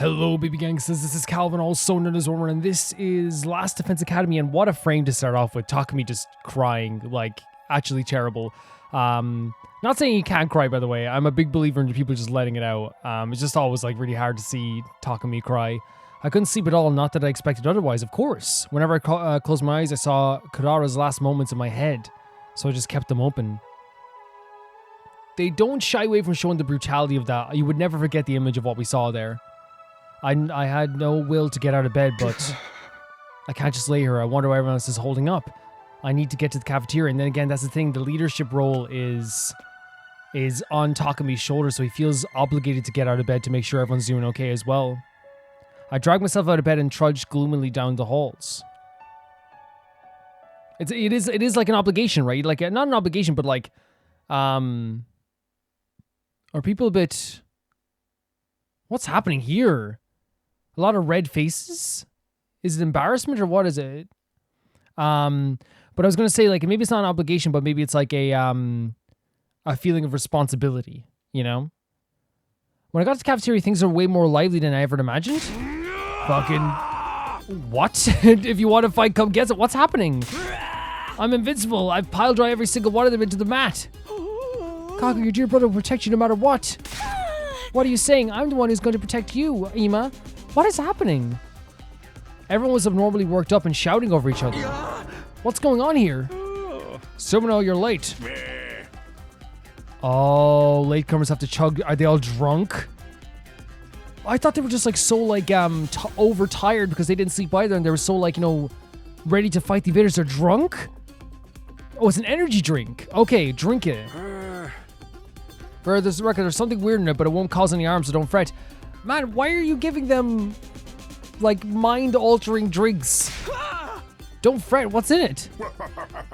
Hello, baby gangsters. This is Calvin, also known as Orman, and this is Last Defense Academy. And what a frame to start off with. Takumi just crying, like, actually terrible. Not saying you can't cry, by the way. I'm a big believer in people just letting it out. It's just always, like, really hard to see Takumi cry. I couldn't sleep at all, not that I expected otherwise, of course. Whenever I closed my eyes, I saw Kurara's last moments in my head, so I just kept them open. They don't shy away from showing the brutality of that. You would never forget the image of what we saw there. I had no will to get out of bed, but I can't just lay here. I wonder why everyone else is holding up. I need to get to the cafeteria. And then again, that's the thing. The leadership role is on Takumi's shoulders, so he feels obligated to get out of bed to make sure everyone's doing okay as well. I dragged myself out of bed and trudged gloomily down the halls. It is like an obligation, right? Like, not an obligation, but like, are people a bit... What's happening here? A lot of red faces? Is it embarrassment or what is it? But I was going to say, like, maybe it's not an obligation, but maybe it's like a feeling of responsibility, you know? When I got to the cafeteria, things are way more lively than I ever imagined. Fucking... What? If you want to fight, come get it. What's happening? I'm invincible. I've piled dry every single one of them into the mat. Kaku, your dear brother will protect you no matter what. What are you saying? I'm the one who's going to protect you, Ima. What is happening? Everyone was abnormally worked up and shouting over each other. What's going on here? Sumino, you're late. Oh, latecomers have to chug. Are they all drunk? I thought they were just like so like overtired because they didn't sleep either, and they were so like, you know, ready to fight the invaders. They're drunk? Oh, it's an energy drink. Okay, drink it. For this record, there's something weird in it, but it won't cause any harm, so don't fret. Man, why are you giving them, like, mind-altering drinks? Don't fret, what's in it?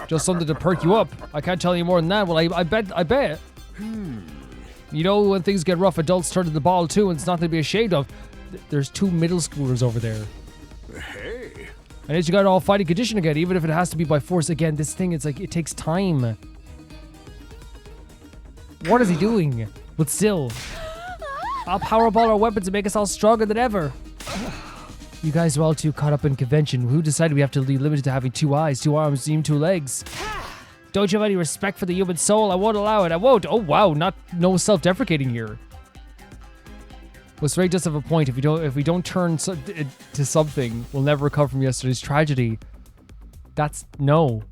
Just something to perk you up. I can't tell you more than that. Well, I bet. You know, when things get rough, adults turn to the ball, too, and it's nothing to be ashamed of. There's 2 middle schoolers over there. Hey. And it's you got all fighting condition again, even if it has to be by force. Again, this thing, it's like, it takes time. What is he doing? But still, I'll powerball our weapons and make us all stronger than ever. You guys are all too caught up in convention. Who decided we have to be limited to having 2 eyes, 2 arms, and 2 legs? Don't you have any respect for the human soul? I won't allow it. I won't. Oh wow, no self-deprecating here. Well, Ray does have a point. If we don't turn to something, we'll never recover from yesterday's tragedy. That's no.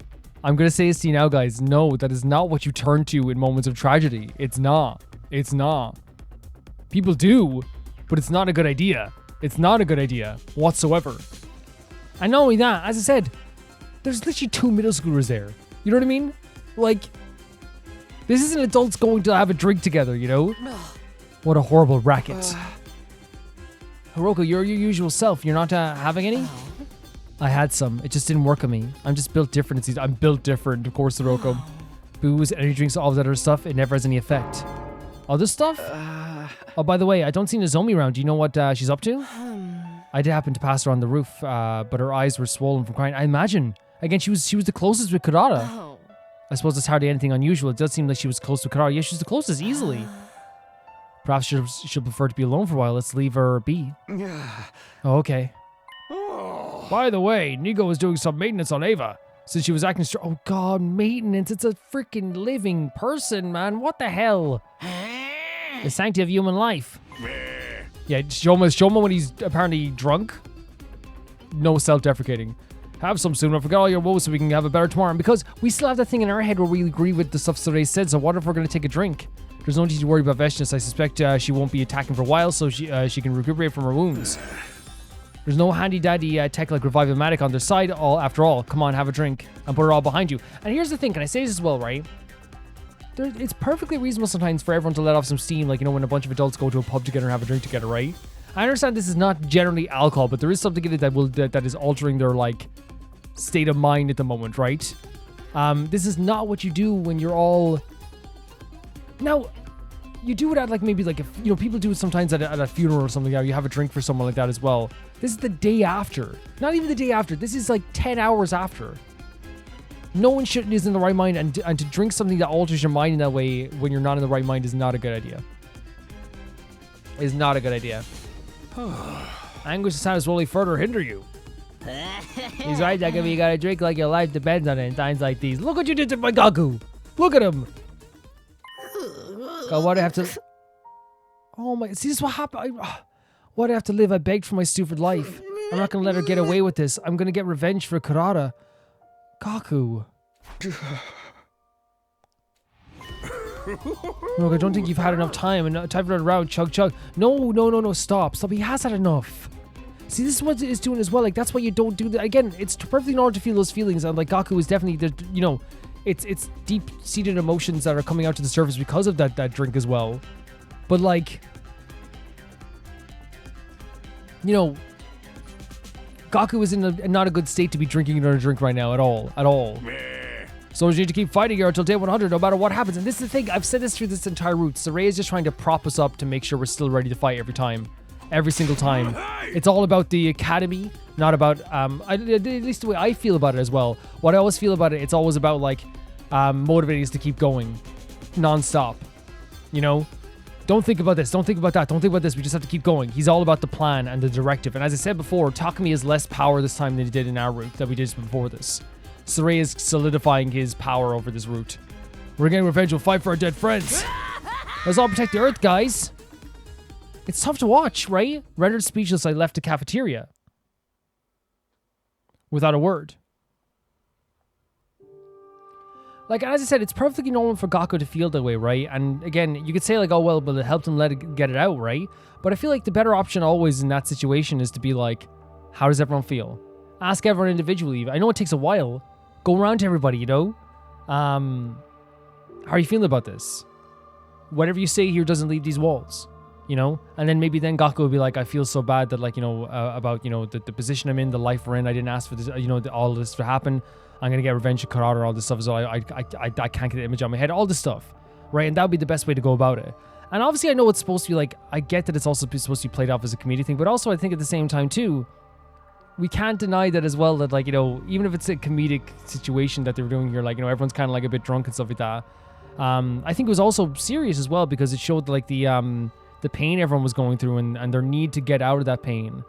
I'm going to say this to you now, guys. No, that is not what you turn to in moments of tragedy. It's not. It's not. People do, but it's not a good idea. It's not a good idea whatsoever. And not only that, as I said, there's literally 2 middle schoolers there. You know what I mean? Like, this isn't adults going to have a drink together, you know? What a horrible racket. Hiroko, you're your usual self. You're not having any? I had some. It just didn't work on me. I'm just built different. I'm built different, of course, Hiroko. Booze, energy drinks, all of that other stuff, it never has any effect. Other stuff? Oh, by the way, I don't see Nozomi around. Do you know what she's up to? I did happen to pass her on the roof, but her eyes were swollen from crying. I imagine. Again, she was the closest with Kurara. I suppose it's hardly anything unusual. It does seem like she was close to Kurara. Yeah, she's the closest, easily. Perhaps she'll prefer to be alone for a while. Let's leave her be. Oh, okay. By the way, Nigo was doing some maintenance on Ava. Since she was acting oh god, maintenance. It's a freaking living person, man. What the hell? The sanctity of human life. Yeah, Shoma when he's apparently drunk. No self-deprecating. Have some soon. I forgot all your woes so we can have a better tomorrow. And because we still have that thing in our head where we agree with the stuff Saray said, so what if we're going to take a drink? There's no need to worry about Veshness. I suspect she won't be attacking for a while, so she can recuperate from her wounds. There's no handy-dandy tech like Revive-O-Matic on their side, after all. Come on, have a drink, and put it all behind you. And here's the thing, can I say this as well, right? It's perfectly reasonable sometimes for everyone to let off some steam, like, you know, when a bunch of adults go to a pub together and have a drink together, right? I understand this is not generally alcohol, but there is something in it that is altering their, like, state of mind at the moment, right? This is not what you do when you're all... Now... You do it at like maybe like, you know, people do it sometimes at a funeral or something. You have a drink for someone like that as well. This is the day after. Not even the day after. This is like 10 hours after. No one is in the right mind, and to drink something that alters your mind in that way when you're not in the right mind is not a good idea. Is not a good idea. Anguish and sadness will only further hinder you. He's right, Nozomi. You gotta drink like your life depends on it in times like these. Look what you did to my Gaku. Look at him. God, why do I have to... Oh my... See, this is what happened. Why do I have to live? I begged for my stupid life. I'm not gonna let her get away with this. I'm gonna get revenge for Kurata. Gaku. Look, I don't think you've had enough time. And time for another round. Chug, chug. No. Stop. He has had enough. See, this is what it's doing as well. Like, that's why you don't do that. Again, it's perfectly normal to feel those feelings. And, like, Gaku is definitely, it's deep-seated emotions that are coming out to the surface because of that drink as well. But, like, Gaku is in not a good state to be drinking another drink right now at all. So you need to keep fighting here until day 100, no matter what happens. And this is the thing. I've said this through this entire route. Saray is just trying to prop us up to make sure we're still ready to fight every time. Every single time. It's all about the academy, not about, at least the way I feel about it as well. What I always feel about it, it's always about, like, motivating us to keep going. Non-stop. Don't think about this. Don't think about that. Don't think about this. We just have to keep going. He's all about the plan and the directive. And as I said before, Takumi has less power this time than he did in our route that we did before this. Saray is solidifying his power over this route. We're getting revenge. We'll fight for our dead friends. Let's all protect the Earth, guys. It's tough to watch, right? Rendered speechless, I left the cafeteria. Without a word. Like, as I said, it's perfectly normal for Gaku to feel that way, right? And again, you could say like, oh, well, but it helped him get it out, right? But I feel like the better option always in that situation is to be like, how does everyone feel? Ask everyone individually. I know it takes a while. Go around to everybody, how are you feeling about this? Whatever you say here doesn't leave these walls. And then maybe Gaku will be like, I feel so bad that, like, about, the position I'm in, the life we're in, I didn't ask for this, all of this to happen. I'm going to get revenge of Kurata, all this stuff as well. I can't get the image on my head, all this stuff, right? And that would be the best way to go about it. And obviously I know it's supposed to be like, I get that it's also supposed to be played off as a comedic thing, but also I think at the same time too, we can't deny that as well, that, like, even if it's a comedic situation that they're doing here, like, everyone's kind of like a bit drunk and stuff like that. I think it was also serious as well because it showed like the pain everyone was going through and their need to get out of that pain.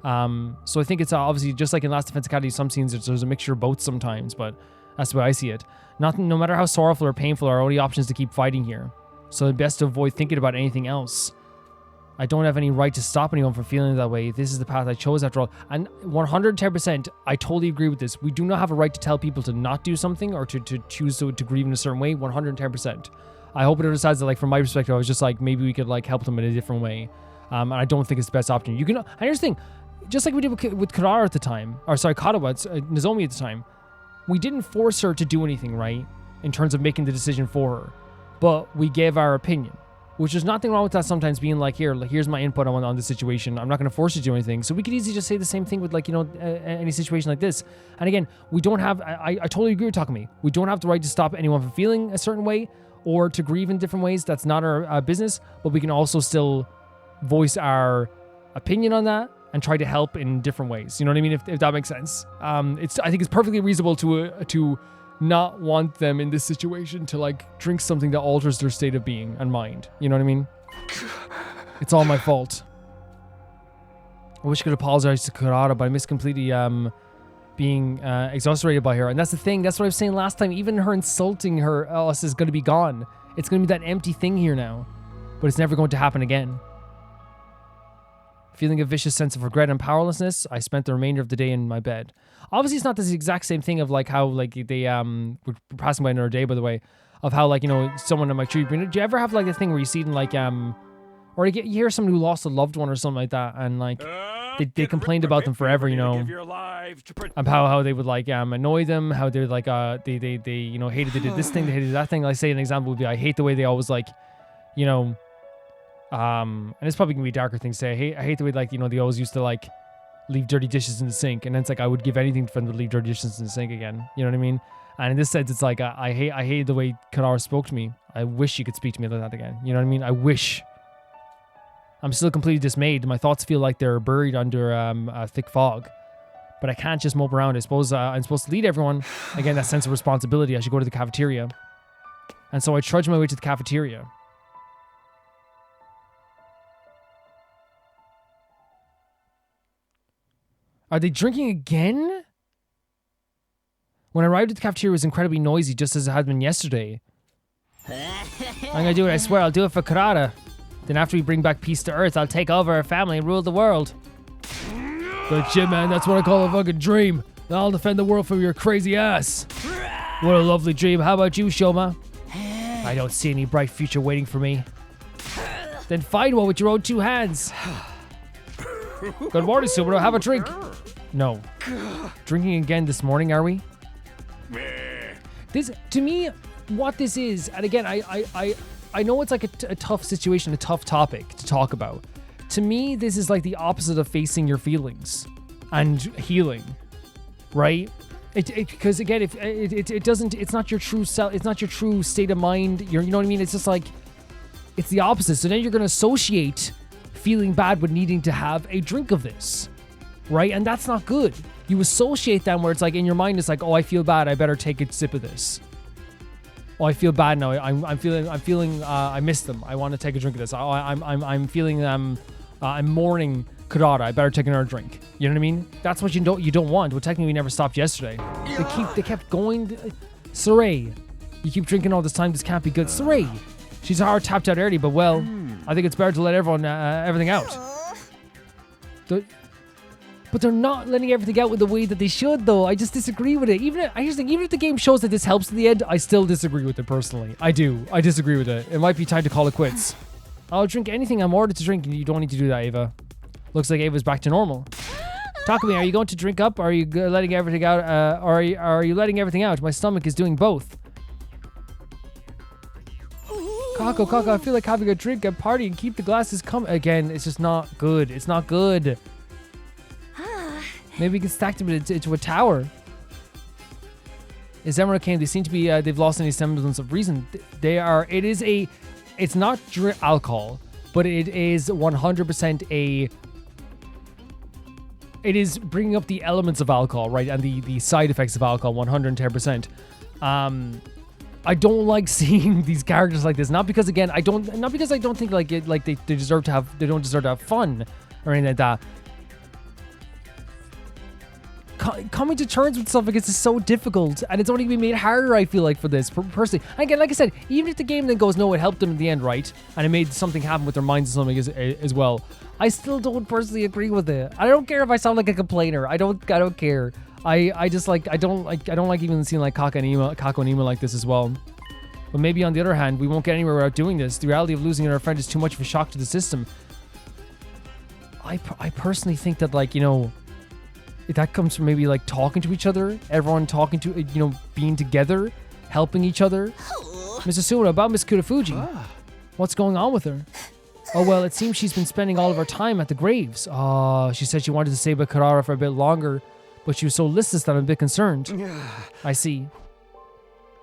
So I think it's obviously just like in Last Defense Academy, some scenes there's a mixture of both sometimes, but that's the way I see it. No matter how sorrowful or painful, our only option is to keep fighting here. So it's best to avoid thinking about anything else. I don't have any right to stop anyone from feeling that way. This is the path I chose after all. And 110%, I totally agree with this. We do not have a right to tell people to not do something or to choose to grieve in a certain way. 110%. I hope it decides that, like, from my perspective, I was just like, maybe we could, like, help them in a different way. And I don't think it's the best option. And here's the thing, just like we did with Kurara at the time, or sorry, Nozomi at the time, we didn't force her to do anything, right? In terms of making the decision for her. But we gave our opinion. Which there's nothing wrong with that sometimes being like, here's my input on this situation. I'm not going to force you to do anything. So we could easily just say the same thing with, like, any situation like this. And again, we don't have, I totally agree with Takumi. We don't have the right to stop anyone from feeling a certain way or to grieve in different ways. That's not our business. But we can also still voice our opinion on that and try to help in different ways. You know what I mean? If that makes sense. I think it's perfectly reasonable to not want them in this situation to, like, drink something that alters their state of being and mind. You know what I mean? It's all my fault. I wish I could apologize to Kurata, but I miss completely being exasperated by her. And that's the thing. That's what I was saying last time. Even her insulting us is going to be gone. It's going to be that empty thing here now. But it's never going to happen again. Feeling a vicious sense of regret and powerlessness, I spent the remainder of the day in my bed. Obviously, it's not this exact same thing of, like, how, like, they we're passing by another day, by the way, of how, like, someone in my tree. Do you ever have, like, a thing where you see them, like, or you hear someone who lost a loved one or something like that, and, like, they complained about them forever, of how they would, like, annoy them, how they would, like, they hated they did this thing, they hated that thing. Like, say an example would be, I hate the way they always, like, and it's probably gonna be a darker thing to say. I hate the way, like, they always used to, like, leave dirty dishes in the sink, and then it's like I would give anything for them to leave dirty dishes in the sink again. You know what I mean? And in this sense, it's like I hate the way Kurara spoke to me. I wish she could speak to me like that again. You know what I mean? I wish. I'm still completely dismayed. My thoughts feel like they're buried under a thick fog, but I can't just mope around. I suppose I'm supposed to lead everyone. Again, that sense of responsibility. I should go to the cafeteria, and so I trudge my way to the cafeteria. Are they drinking again? When I arrived at the cafeteria, it was incredibly noisy, just as it had been yesterday. I'm gonna do it, I swear. I'll do it for Karada. Then after we bring back peace to Earth, I'll take over our family and rule the world. Good shit, man. That's what I call a fucking dream. I'll defend the world from your crazy ass. What a lovely dream. How about you, Shoma? I don't see any bright future waiting for me. Then find one with your own two hands. Good morning, Subaru. Have a drink. No. Drinking again this morning, are we? This, to me, what this is, and again, I know it's like a tough situation, a tough topic to talk about. To me, this is like the opposite of facing your feelings and healing, right? Because again, if it doesn't, it's not your true self, it's not your true state of mind. You know what I mean? It's just like, it's the opposite. So then you're going to associate feeling bad with needing to have a drink of this, right? And that's not good. You associate them where it's like in your mind, it's like, oh, I feel bad, I better take a sip of this. Oh, I feel bad now. I'm feeling. I miss them. I want to take a drink of this. I'm feeling. I'm mourning Karada. I better take another drink. You know what I mean? That's what you don't want. Well, technically, we never stopped yesterday. They kept going. Saray, you keep drinking all this time. This can't be good. Saray, she's hard tapped out early, but well, I think it's better to let everything out. But they're not letting everything out with the way that they should, though. I just disagree with it. Even if the game shows that this helps in the end, I still disagree with it personally. I do. I disagree with it. It might be time to call it quits. I'll drink anything I'm ordered to drink, and you don't need to do that, Ava. Looks like Ava's back to normal. Talk to me. Are you going to drink up, or are you letting everything out? Or are you letting everything out? My stomach is doing both. Kako, I feel like having a drink at party and keep the glasses coming. Again, it's just not good. It's not good. Maybe we can stack them into a tower. As Emerald came, they seem to be, they've lost any semblance of reason. It's not alcohol, but it is 100% it is bringing up the elements of alcohol, right? And the side effects of alcohol, 110%. I don't like seeing these characters like this. Not because I don't think they don't deserve to have fun or anything like that. Coming to terms with stuff like this is so difficult, and it's only going to be made harder, I feel like, for this personally. Again, like I said, even if the game then goes, no, it helped them in the end, right? And it made something happen with their minds or something as well. I still don't personally agree with it. I don't care if I sound like a complainer. I don't care. I just like, I don't like even seeing like Kako and Ima like this as well. But maybe on the other hand, we won't get anywhere without doing this. The reality of losing our friend is too much of a shock to the system. I personally think that, like, you know, that comes from maybe like talking to each other, everyone talking to, you know, being together, helping each other. Mr. Suno, about Miss Kurofuji. What's going on with her? Oh, well, it seems she's been spending all of her time at the graves. She said she wanted to stay with Karara for a bit longer, but she was so listless that I'm a bit concerned. I see.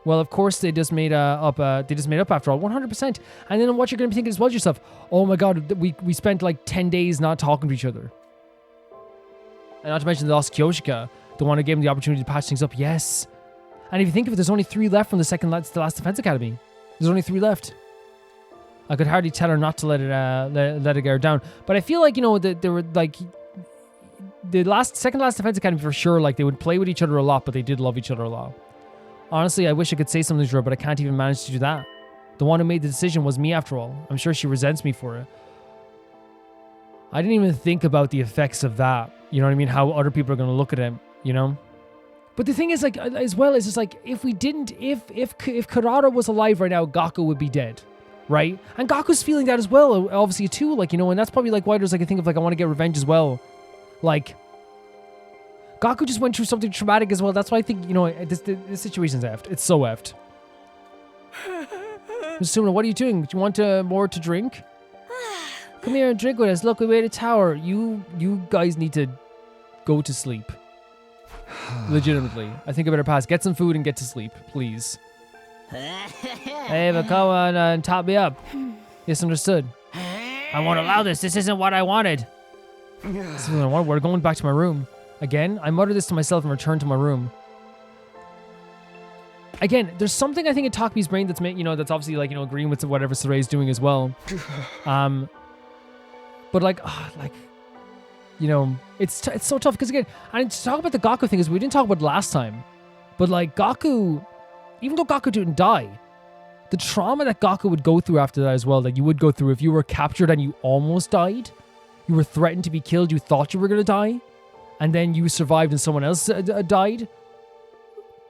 Well, of course, they just made up after all, 100%. And then what you're going to be thinking as well to yourself, oh my God, we spent like 10 days not talking to each other. And not to mention they lost Kyoshika, the one who gave him the opportunity to patch things up. Yes. And if you think of it, there's only 3 left from the last Defense Academy. There's only 3 left. I could hardly tell her not to let it get her down. But I feel like, you know, they were like the second last Defense Academy for sure. Like, they would play with each other a lot, but they did love each other a lot. Honestly, I wish I could say something to her, but I can't even manage to do that. The one who made the decision was me, after all. I'm sure she resents me for it. I didn't even think about the effects of that. You know what I mean? How other people are going to look at him, you know? But the thing is, like, as well, is just like, if Karada was alive right now, Gaku would be dead, right? And Gaku's feeling that as well, obviously, too. Like, you know, and that's probably, like, why there's, like, a thing of, like, I want to get revenge as well. Like, Gaku just went through something traumatic as well. That's why I think, you know, this situation's effed. It's so effed. Suna, what are you doing? Do you want more to drink? Come here and drink with us. Look, we made a tower. You guys need to go to sleep. Legitimately. I think I better pass. Get some food and get to sleep, please. Hey, but come on and top me up. Yes, understood. I won't allow this. This isn't what I wanted. This isn't what I wanted. We're going back to my room. Again, I mutter this to myself and return to my room. Again, there's something I think in Takumi's brain that's made, you know, that's obviously, like, you know, agreeing with whatever Saray's doing as well. But like you know, it's so tough because again, and to talk about the Gaku thing is we didn't talk about it last time, but like Gaku, even though Gaku didn't die, the trauma that Gaku would go through after that as well, like you would go through if you were captured and you almost died, you were threatened to be killed, you thought you were going to die, and then you survived and someone else died,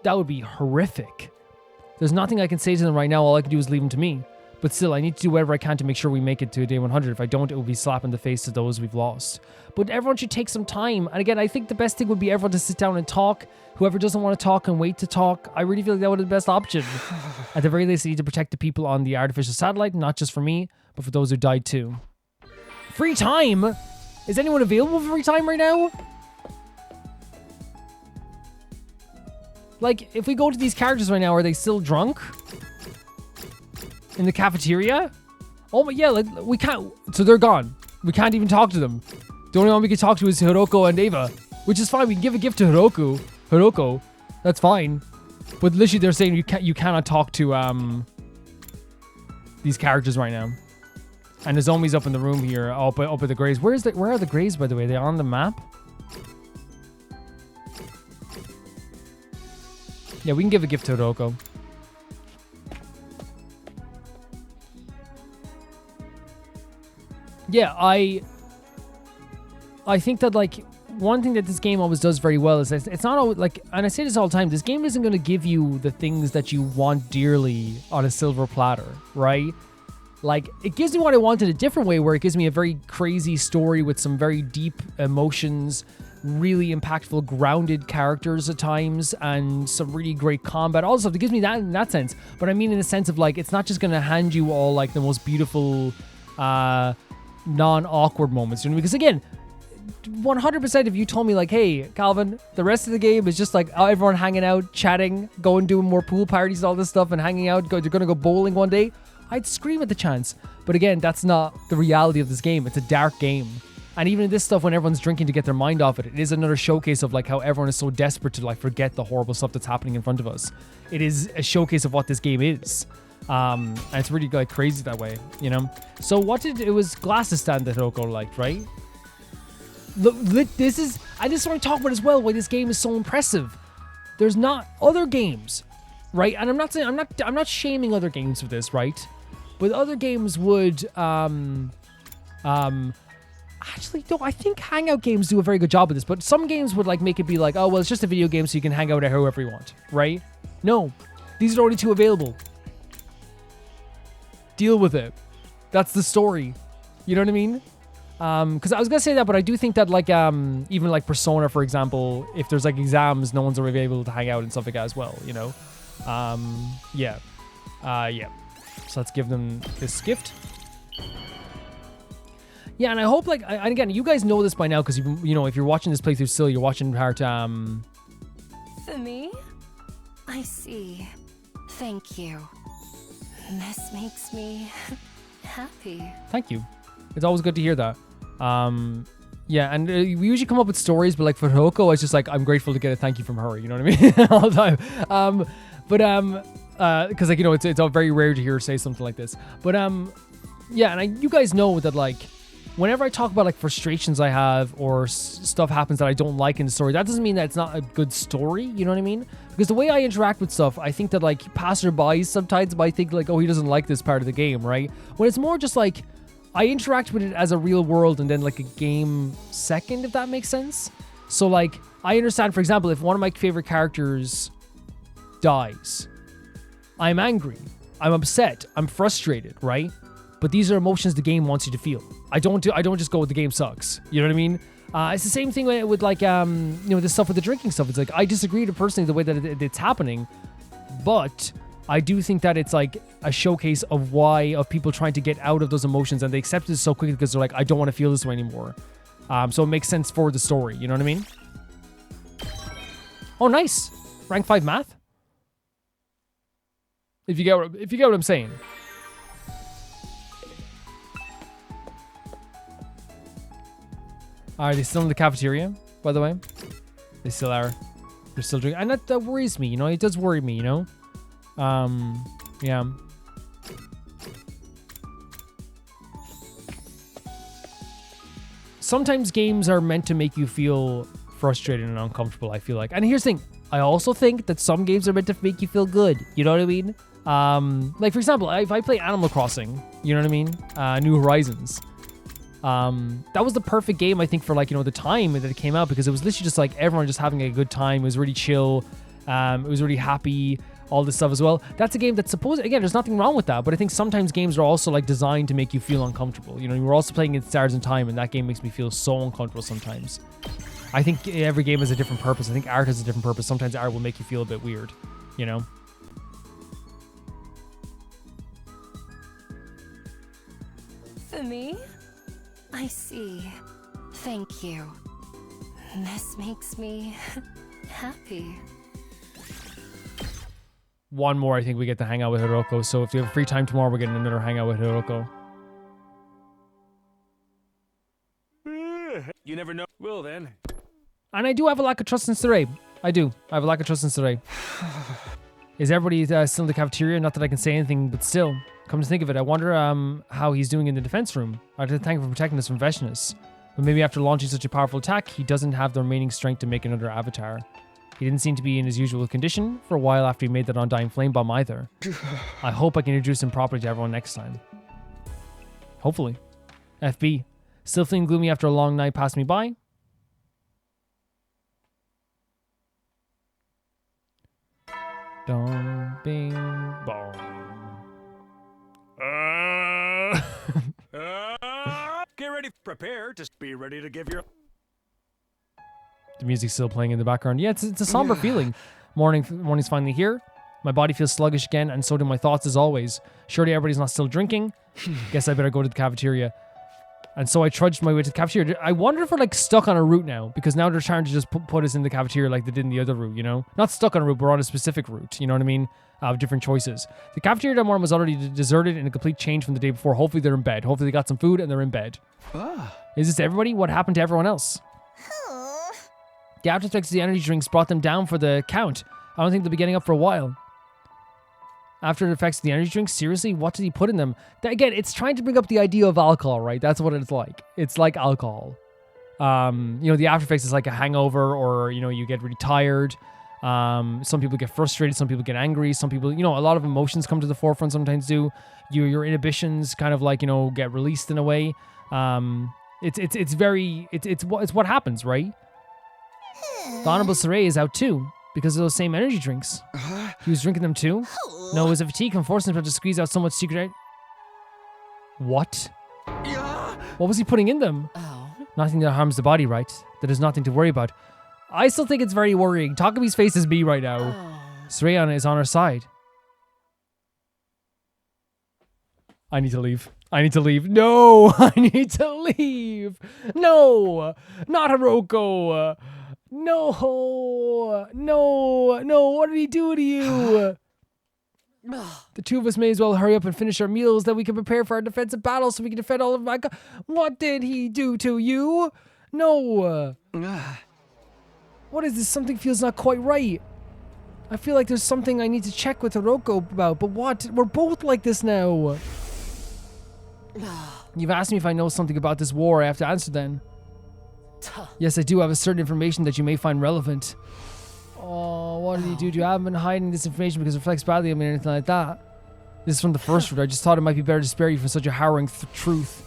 that would be horrific. There's nothing I can say to them right now, all I can do is leave them to me. But still, I need to do whatever I can to make sure we make it to day 100. If I don't, it will be slap in the face to those we've lost. But everyone should take some time. And again, I think the best thing would be everyone to sit down and talk. Whoever doesn't want to talk and wait to talk, I really feel like that would be the best option. At the very least, I need to protect the people on the artificial satellite, not just for me, but for those who died too. Free time? Is anyone available for free time right now? Like, if we go to these characters right now, are they still drunk? In the cafeteria? Oh my, yeah, like, we can't, so they're gone. We can't even talk to them. The only one we can talk to is Hiroko and Eva, which is fine. We can give a gift to Hiroko. That's fine. But literally they're saying you cannot talk to these characters right now. And Nozomi's up in the room here, up at the Greys. Where are the Greys, by the way? Are they on the map? Yeah, we can give a gift to Hiroko. Yeah, I think that, like, one thing that this game always does very well is it's not always, like, and I say this all the time, this game isn't going to give you the things that you want dearly on a silver platter, right? Like, it gives me what I want in a different way, where it gives me a very crazy story with some very deep emotions, really impactful, grounded characters at times, and some really great combat. All stuff, it gives me that in that sense. But I mean in the sense of, like, it's not just going to hand you all, like, the most beautiful, non-awkward moments. You know, because again, 100% if you told me, like, hey, Calvin, the rest of the game is just like everyone hanging out, chatting, going doing more pool parties and all this stuff and hanging out, you're gonna go bowling one day, I'd scream at the chance. But again, that's not the reality of this game. It's a dark game. And even in this stuff, when everyone's drinking to get their mind off it is another showcase of, like, how everyone is so desperate to, like, forget the horrible stuff that's happening in front of us. It is a showcase of what this game is. And it's really, like, crazy that way, you know? So it was Glasses Stand that Hiroko liked, right? Look, this is what I'm talking about as well, why this game is so impressive. There's not other games, right? And I'm not shaming other games for this, right? But other games would, actually, no, I think Hangout games do a very good job of this, but some games would, like, make it be like, oh, well, it's just a video game so you can hang out at whoever you want, right? No, these are the only two available. Deal with it. That's the story. You know what I mean? Because I was gonna say that, but I do think that, like, even like Persona, for example, if there's, like, exams, no one's really able to hang out and stuff like that as well, you know? Yeah. So let's give them this gift. Yeah, and I hope, like, and again, you guys know this by now, because, you know, if you're watching this playthrough still, you're watching Heart, For me? I see. Thank you. This makes me happy. Thank you. It's always good to hear that. Yeah, and we usually come up with stories, but, like, for Hiroko, it's just like, I'm grateful to get a thank you from her, you know what I mean? All the time. Because, like, you know, it's all very rare to hear her say something like this. But, yeah, and you guys know that, like, whenever I talk about, like, frustrations I have or stuff happens that I don't like in the story, that doesn't mean that it's not a good story, you know what I mean? Because the way I interact with stuff, I think that, like, passerbys sometimes might think, like, oh, he doesn't like this part of the game, right? When it's more just, like, I interact with it as a real world and then, like, a game second, if that makes sense. So, like, I understand, for example, if one of my favorite characters dies, I'm angry, I'm upset, I'm frustrated, right? But these are emotions the game wants you to feel. I don't just go with the game sucks. You know what I mean? It's the same thing with, like, you know, the stuff with the drinking stuff. It's like, I disagree to personally the way that it's happening, but I do think that it's, like, a showcase of people trying to get out of those emotions, and they accept it so quickly because they're like, I don't want to feel this way anymore. So it makes sense for the story. You know what I mean? Oh, nice. Rank 5 math. If you get what I'm saying. Are they still in the cafeteria, by the way? They still are. They're still drinking. And that worries me, you know? It does worry me, you know? Yeah. sometimes games are meant to make you feel frustrated and uncomfortable, I feel like. And here's the thing. I also think that some games are meant to make you feel good. You know what I mean? Like, for example, if I play Animal Crossing, you know what I mean? New Horizons. That was the perfect game, I think, for, like, you know, the time that it came out, because it was literally just like everyone just having a good time. It was really chill. It was really happy. All this stuff as well. That's a game that's supposed, again, there's nothing wrong with that, but I think sometimes games are also like designed to make you feel uncomfortable. You know, we're also playing against Stars in Time, and that game makes me feel so uncomfortable sometimes. I think every game has a different purpose. I think art has a different purpose. Sometimes art will make you feel a bit weird, you know? For me? I see. Thank you. This makes me happy. One more, I think we get to hang out with Hiroko. So if you have free time tomorrow, we're getting another hangout with Hiroko. You never know. Well then. And I do have a lack of trust in Sarai. I do. I have a lack of trust in Sarai. Is everybody still in the cafeteria? Not that I can say anything, but still. Come to think of it, I wonder how he's doing in the defense room. I'd like to thank him for protecting us from Veshinus. But maybe after launching such a powerful attack, he doesn't have the remaining strength to make another avatar. He didn't seem to be in his usual condition for a while after he made that undying flame bomb either. I hope I can introduce him properly to everyone next time. Hopefully. FB. Still feeling gloomy after a long night passed me by? Dong, bing, bong. Get ready. Prepare. Just be ready to give your... The music's still playing in the background. Yeah, it's a somber feeling. Morning's finally here. My body feels sluggish again, and so do my thoughts as always. Surely everybody's not still drinking. Guess I better go to the cafeteria. And so I trudged my way to the cafeteria. I wonder if we're like stuck on a route now, because now they're trying to just put us in the cafeteria like they did in the other route, you know? Not stuck on a route, we're on a specific route, you know what I mean? Of different choices. The cafeteria that morning was already deserted and a complete change from the day before. Hopefully they're in bed. Hopefully they got some food and they're in bed. Is this everybody? What happened to everyone else? The after effects of the energy drinks brought them down for the count. I don't think they'll be getting up for a while. After the effects of the energy drinks? Seriously? What did he put in them? Again, it's trying to bring up the idea of alcohol, right? That's what it's like. It's like alcohol. You know, the after effects is like a hangover, or, you know, you get really tired. Some people get frustrated. Some people get angry. Some people, you know, a lot of emotions come to the forefront sometimes do. Your inhibitions kind of like, you know, get released in a way. It's what happens, right? The Honorable Sarai is out too, because of those same energy drinks. He was drinking them too? No, it was a fatigue from forcing himself to squeeze out so much secret... What? What was he putting in them? Nothing that harms the body, right? That is nothing to worry about. I still think it's very worrying. Takumi's face is me right now. Sarai is on her side. I need to leave. I need to leave. No! I need to leave! No! Not Hiroko! No! No! No! What did he do to you? The two of us may as well hurry up and finish our meals, that we can prepare for our defensive battle so we can defend all of my... What did he do to you? No! What is this? Something feels not quite right. I feel like there's something I need to check with Hiroko about, but what? We're both like this now. You've asked me if I know something about this war. I have to answer then. Yes, I do have a certain information that you may find relevant. Oh, what did he do to you? I haven't been hiding this information because it reflects badly on me or anything like that. This is from the first route. I just thought it might be better to spare you from such a harrowing truth.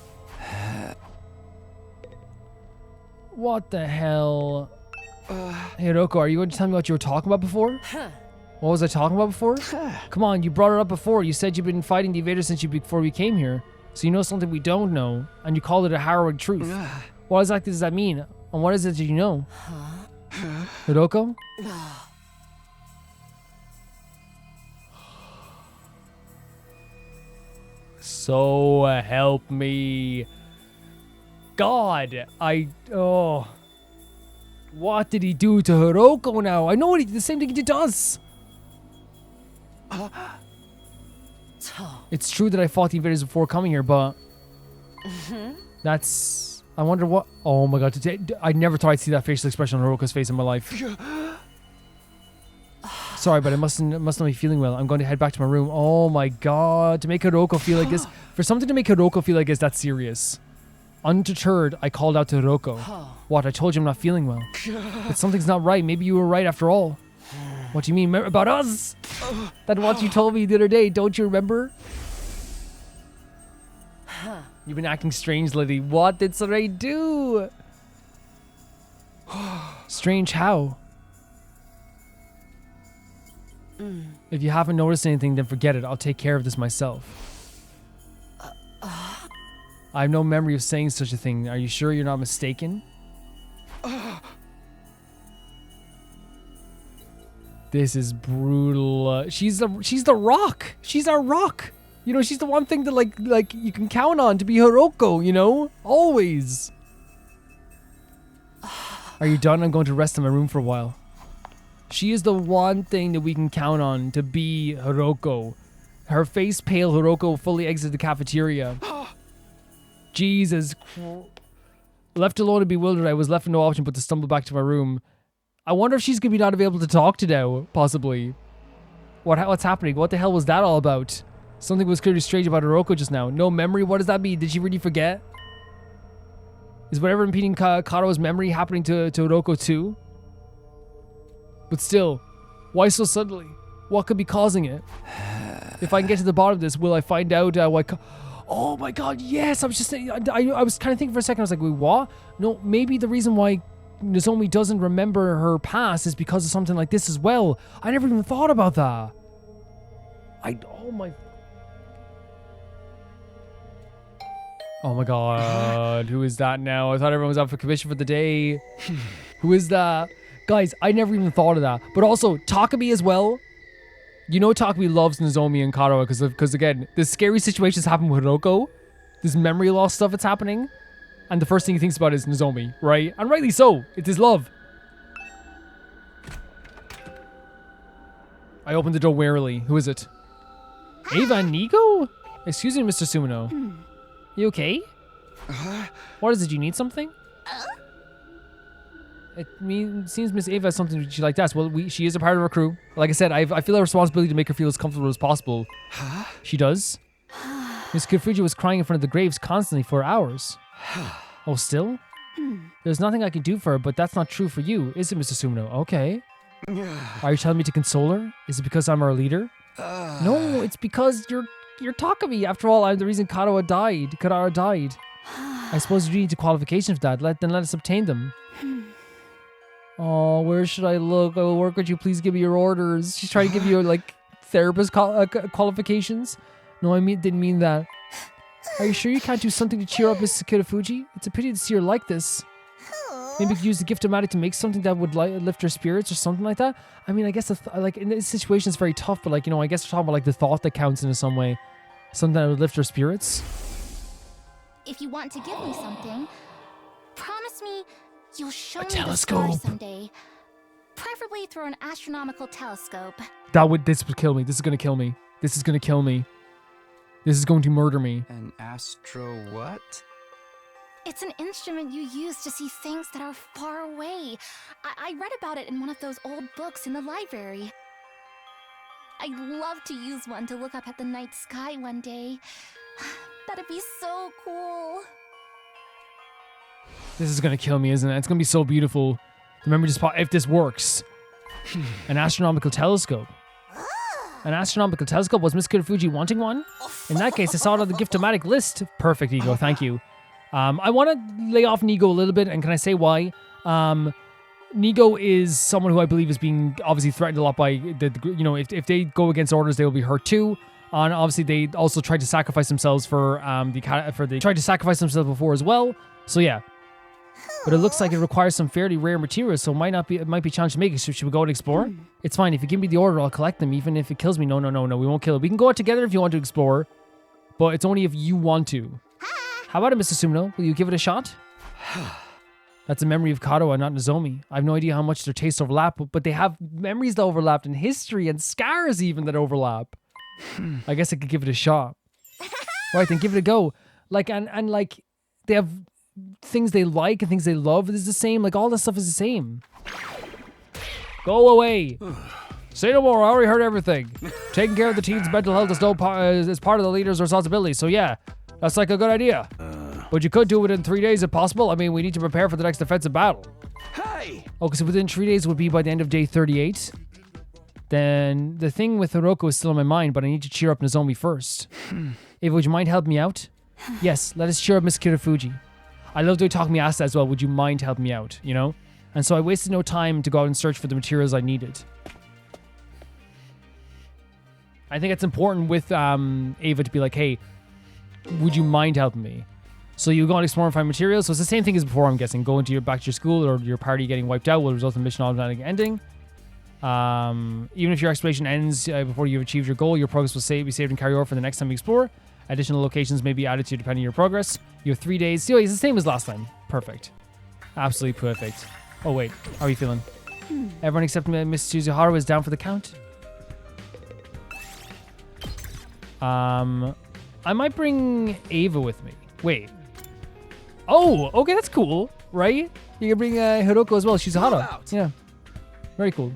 What the hell? Hey, Hiroko, are you going to tell me what you were talking about before? What was I talking about before? Come on, you brought it up before. You said you've been fighting the invaders since before we came here. So you know something we don't know, and you called it a harrowing truth. What exactly does that mean? And what is it that you know? Hiroko? So help me. God, what did he do to Hiroko now? I know what the same thing he did to us. It's true that I fought the invaders before coming here, but that's... I wonder what... Oh my god, I never thought I'd see that facial expression on Hiroko's face in my life. Sorry, but I must not be feeling well. I'm going to head back to my room. Oh my god, to make Hiroko feel like this... For something to make Hiroko feel like this, that's serious. Undeterred, I called out to Hiroko. What? I told you I'm not feeling well. But something's not right. Maybe you were right after all. What do you mean about us? That what you told me the other day. Don't you remember? You've been acting strange lately. What did Sarai do? Strange how? If you haven't noticed anything, then forget it. I'll take care of this myself. I have no memory of saying such a thing. Are you sure you're not mistaken? This is brutal. She's the rock. She's our rock. You know, she's the one thing that like you can count on to be Hiroko, you know? Always. Are you done? I'm going to rest in my room for a while. She is the one thing that we can count on to be Hiroko. Her face pale Hiroko fully exited the cafeteria. Jesus. Left alone and bewildered, I was left with no option but to stumble back to my room. I wonder if she's going to be not able to talk to now, possibly. What's happening? What the hell was that all about? Something was clearly strange about Hiroko just now. No memory? What does that mean? Did she really forget? Is whatever impeding Karo's memory happening to Hiroko too? But still, why so suddenly? What could be causing it? If I can get to the bottom of this, will I find out why... Oh my god, yes! I was just saying... I was kind of thinking for a second, I was like, wait, what? No, maybe the reason why Nozomi doesn't remember her past is because of something like this as well. I never even thought about that. Oh my... Oh my god, who is that now? I thought everyone was up for commission for the day. Who is that? Guys, I never even thought of that. But also, Takumi as well. You know Takumi loves Nozomi and Kara because again, this scary situations happen with Hiroko. This memory loss stuff that's happening. And the first thing he thinks about is Nozomi, right? And rightly so. It's his love. I opened the door warily. Who is it? Ava and Nigo? Excuse me, Mr. Sumino. You okay? What is it? You need something? It seems Miss Ava has something she'd like to ask. Well, she is a part of our crew. Like I said, I feel a responsibility to make her feel as comfortable as possible. She does. Miss Kufuji was crying in front of the graves constantly for hours. Oh, still? There's nothing I can do for her, but that's not true for you, is it, Mr. Sumino? Okay. Are you telling me to console her? Is it because I'm our leader? No, it's because you're Takumi. After all, I'm the reason Kadara died. I suppose you need a qualification for that. Then let us obtain them. Oh, where should I look? I will work with you. Please give me your orders. She's trying to give you like therapist qualifications. No, didn't mean that. Are you sure you can't do something to cheer up Mrs. Kitafuji? It's a pity to see her like this. Maybe you could use the gift-o-matic to make something that would lift her spirits or something like that. I mean, I guess like in this situation it's very tough, but like, you know, I guess we're talking about like the thought that counts in some way. Something that would lift her spirits. If you want to give me something, promise me you'll show me telescope. the stars someday. Preferably through an astronomical telescope. This would kill me. This is gonna kill me. This is gonna kill me. This is going to murder me. An astro what? It's an instrument you use to see things that are far away. I read about it in one of those old books in the library. I'd love to use one to look up at the night sky one day. That'd be so cool. This is gonna kill me, isn't it? It's gonna be so beautiful. Remember, just if this works, an astronomical telescope. An astronomical telescope? Was Miss Kitafuji wanting one? In that case, I saw it on the gift-o-matic list. Perfect, Ego. Thank you. I want to lay off Nigo a little bit, and can I say why? Nigo is someone who I believe is being obviously threatened a lot by if they go against orders, they will be hurt too. And obviously, they also tried to sacrifice themselves they tried to sacrifice themselves before as well. So yeah. But it looks like it requires some fairly rare materials, so it might be challenging to make it. Should we go and explore? It's fine. If you give me the order, I'll collect them, even if it kills me. No, we won't kill it. We can go out together if you want to explore, but it's only if you want to. How about it, Mr. Sumino? Will you give it a shot? That's a memory of Kadoa, not Nozomi. I have no idea how much their tastes overlap, but they have memories that overlap and history and scars even that overlap. I guess I could give it a shot. Right, then give it a go. Like, and like, they have things they like and things they love. It's the same. Like, all this stuff is the same. Go away. Say no more. I already heard everything. Taking care of the teens' mental health is part of the leader's responsibility. So yeah, that's like a good idea. But you could do it in 3 days if possible. I mean, we need to prepare for the next defensive battle. Hey! Okay, so within 3 days would be by the end of day 38. Then the thing with Hiroko is still on my mind, but I need to cheer up Nozomi first. Ava, would you mind helping me out? Yes, let us cheer up Miss Kirafuji. I love the way talking me asked that as well. Would you mind helping me out, you know? And so I wasted no time to go out and search for the materials I needed. I think it's important with Ava to be like, hey, would you mind helping me? So you go and explore and find materials. So it's the same thing as before, I'm guessing. Go into back to your school or your party getting wiped out will result in mission automatic ending. Even if your exploration ends before you've achieved your goal, your progress will be saved and carry over for the next time you explore. Additional locations may be added to you depending on your progress. You have 3 days. See, it's the same as last time. Perfect. Absolutely perfect. Oh, wait. How are you feeling? Everyone except Miss Suzuharu is down for the count. I might bring Ava with me. Wait. Oh, okay, that's cool, right? You can bring Hiroko as well. She's a Hara. Yeah. Very cool.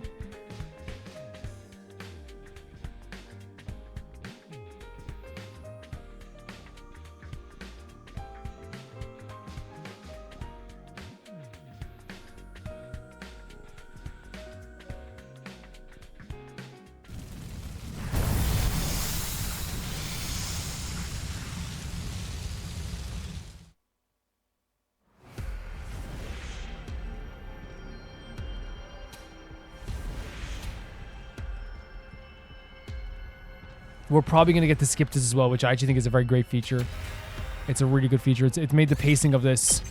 We're probably going to get to skip this as well, which I actually think is a very great feature. It's a really good feature. It's made the pacing of this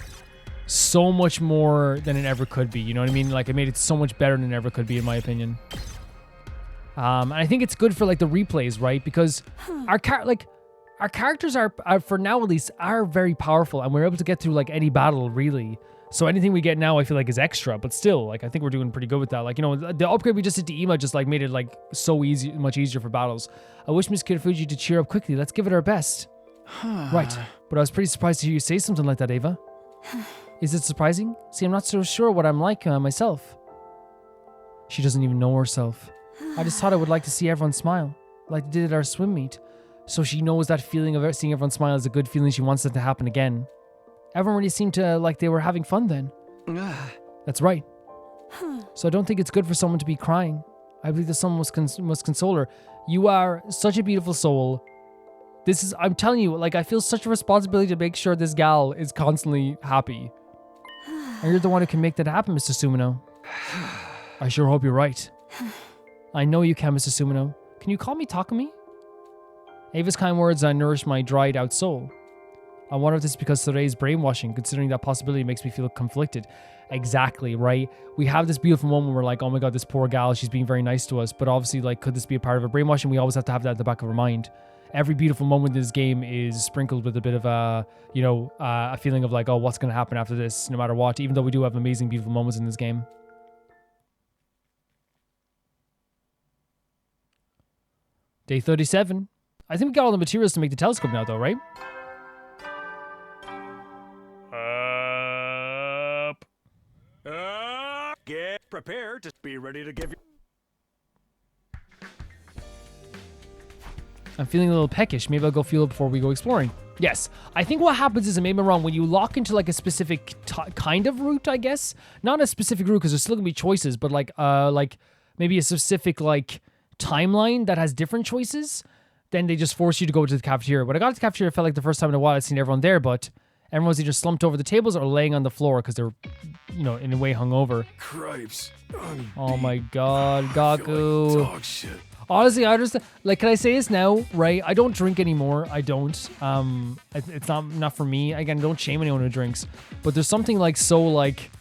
so much more than it ever could be. You know what I mean? Like, it made it so much better than it ever could be, in my opinion. And I think it's good for, like, the replays, right? Because our characters are, for now at least, are very powerful. And we're able to get through, like, any battle, really. So anything we get now, I feel like is extra, but still, like, I think we're doing pretty good with that. Like, you know, the upgrade we just did to Ima just, like, made it, like, so easy, much easier for battles. I wish Miss Kirafuji to cheer up quickly. Let's give it our best. Right. But I was pretty surprised to hear you say something like that, Ava. Is it surprising? See, I'm not so sure what I'm like myself. She doesn't even know herself. I just thought I would like to see everyone smile, like they did at our swim meet. So she knows that feeling of seeing everyone smile is a good feeling. She wants it to happen again. Everyone really seemed to like they were having fun then. That's right. So I don't think it's good for someone to be crying. I believe that someone must console her. You are such a beautiful soul. I'm telling you, like, I feel such a responsibility to make sure this gal is constantly happy. And you're the one who can make that happen, Mr. Sumino. I sure hope you're right. I know you can, Mr. Sumino. Can you call me Takumi? Ava's kind words nourished my dried out soul. I wonder if this is because today's brainwashing, considering that possibility makes me feel conflicted. Exactly, right? We have this beautiful moment where we're like, oh my god, this poor gal, she's being very nice to us. But obviously, like, could this be a part of her brainwashing? We always have to have that at the back of our mind. Every beautiful moment in this game is sprinkled with a bit of a, a feeling of like, oh, what's going to happen after this, no matter what, even though we do have amazing, beautiful moments in this game. Day 37. I think we got all the materials to make the telescope now, though, right? Get prepared to be ready to give you. I'm feeling a little peckish. Maybe I'll go fuel up before we go exploring. Yes. I think what happens is, and maybe I'm wrong, when you lock into like a specific kind of route, I guess. Not a specific route because there's still going to be choices, but like maybe a specific like timeline that has different choices, then they just force you to go to the cafeteria. When I got to the cafeteria, it felt like the first time in a while I'd seen everyone there, but everyone was either slumped over the tables or laying on the floor because they're, in a way hungover. Cripes. Oh my god, I feel Gaku. like dog shit. Honestly, I understand. Like, can I say this now? Right? I don't drink anymore. I don't. It's not for me. Again, don't shame anyone who drinks. But there's something like so like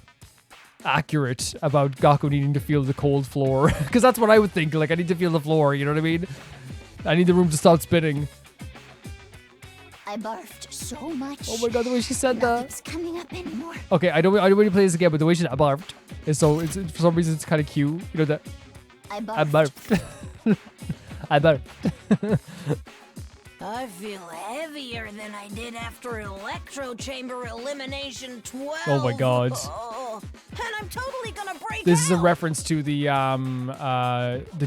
accurate about Gaku needing to feel the cold floor, because that's what I would think. Like, I need to feel the floor. You know what I mean? I need the room to stop spinning. I barfed so much. Oh my god, the way she said that. Nothing's coming up anymore. Okay, I don't want to play this again, but the way she said I barfed is so. It's for some reason it's kind of cute. You know that. I barfed. I barfed. I barfed. I feel heavier than I did after Electro Chamber Elimination 12. Oh my god. Oh, and I'm totally gonna break This is a out. reference to the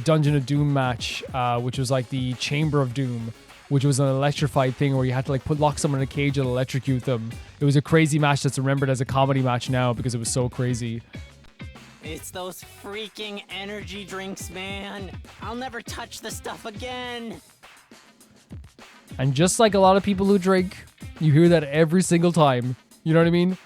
Dungeon of Doom match, which was like the Chamber of Doom, which was an electrified thing where you had to like lock someone in a cage and electrocute them. It was a crazy match that's remembered as a comedy match now because it was so crazy. It's those freaking energy drinks, man. I'll never touch the stuff again. And just like a lot of people who drink, you hear that every single time. You know what I mean?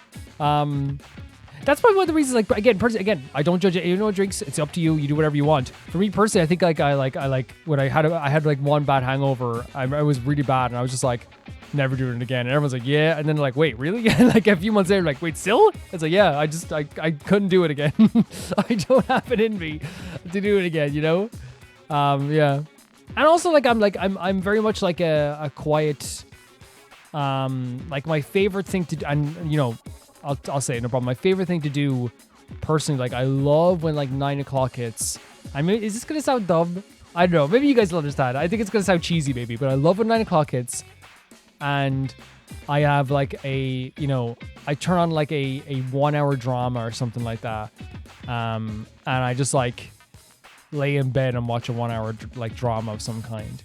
That's probably one of the reasons. Like again, I don't judge it. You know, drinks. It's up to you. You do whatever you want. For me personally, I think I like when I had like one bad hangover. I was really bad, and I was just like, never doing it again. And everyone's like, yeah. And then they're like, wait, really? Like a few months later, like, wait, still? It's like, yeah. I couldn't do it again. I don't have it in me to do it again. You know? Yeah. And also, like, I'm very much like a quiet. Like my favorite thing to do, and you know, I'll say it, no problem. My favorite thing to do personally, like I love when like 9 o'clock hits. I mean, is this gonna sound dumb? I don't know. Maybe you guys will understand. I think it's gonna sound cheesy, maybe, but I love when 9 o'clock hits, and I have like I turn on like a 1 hour drama or something like that, and I just like lay in bed and watch a 1 hour like drama of some kind.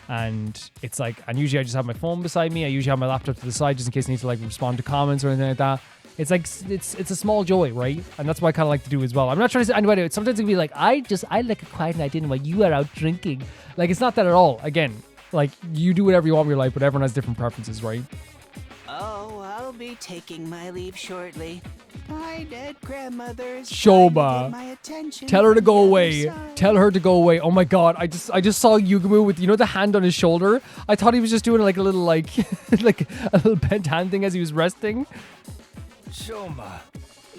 And it's like, and usually I just have my phone beside me. I usually have my laptop to the side just in case I need to like respond to comments or anything like that. It's like, it's a small joy, right? And that's what I kind of like to do as well. I'm not trying to say, anyway, sometimes it can be like, I like a quiet night in while you are out drinking. Like, it's not that at all. Again, like, you do whatever you want with your life, but everyone has different preferences, right? Oh, I'll be taking my leave shortly. My dead grandmother's Shoba. my attention. Tell her to from go the other away. side. Tell her to go away. Oh my god, I just saw Yugumu with, you know, the hand on his shoulder. I thought he was just doing like a little like like a little bent hand thing as he was resting. Shoma,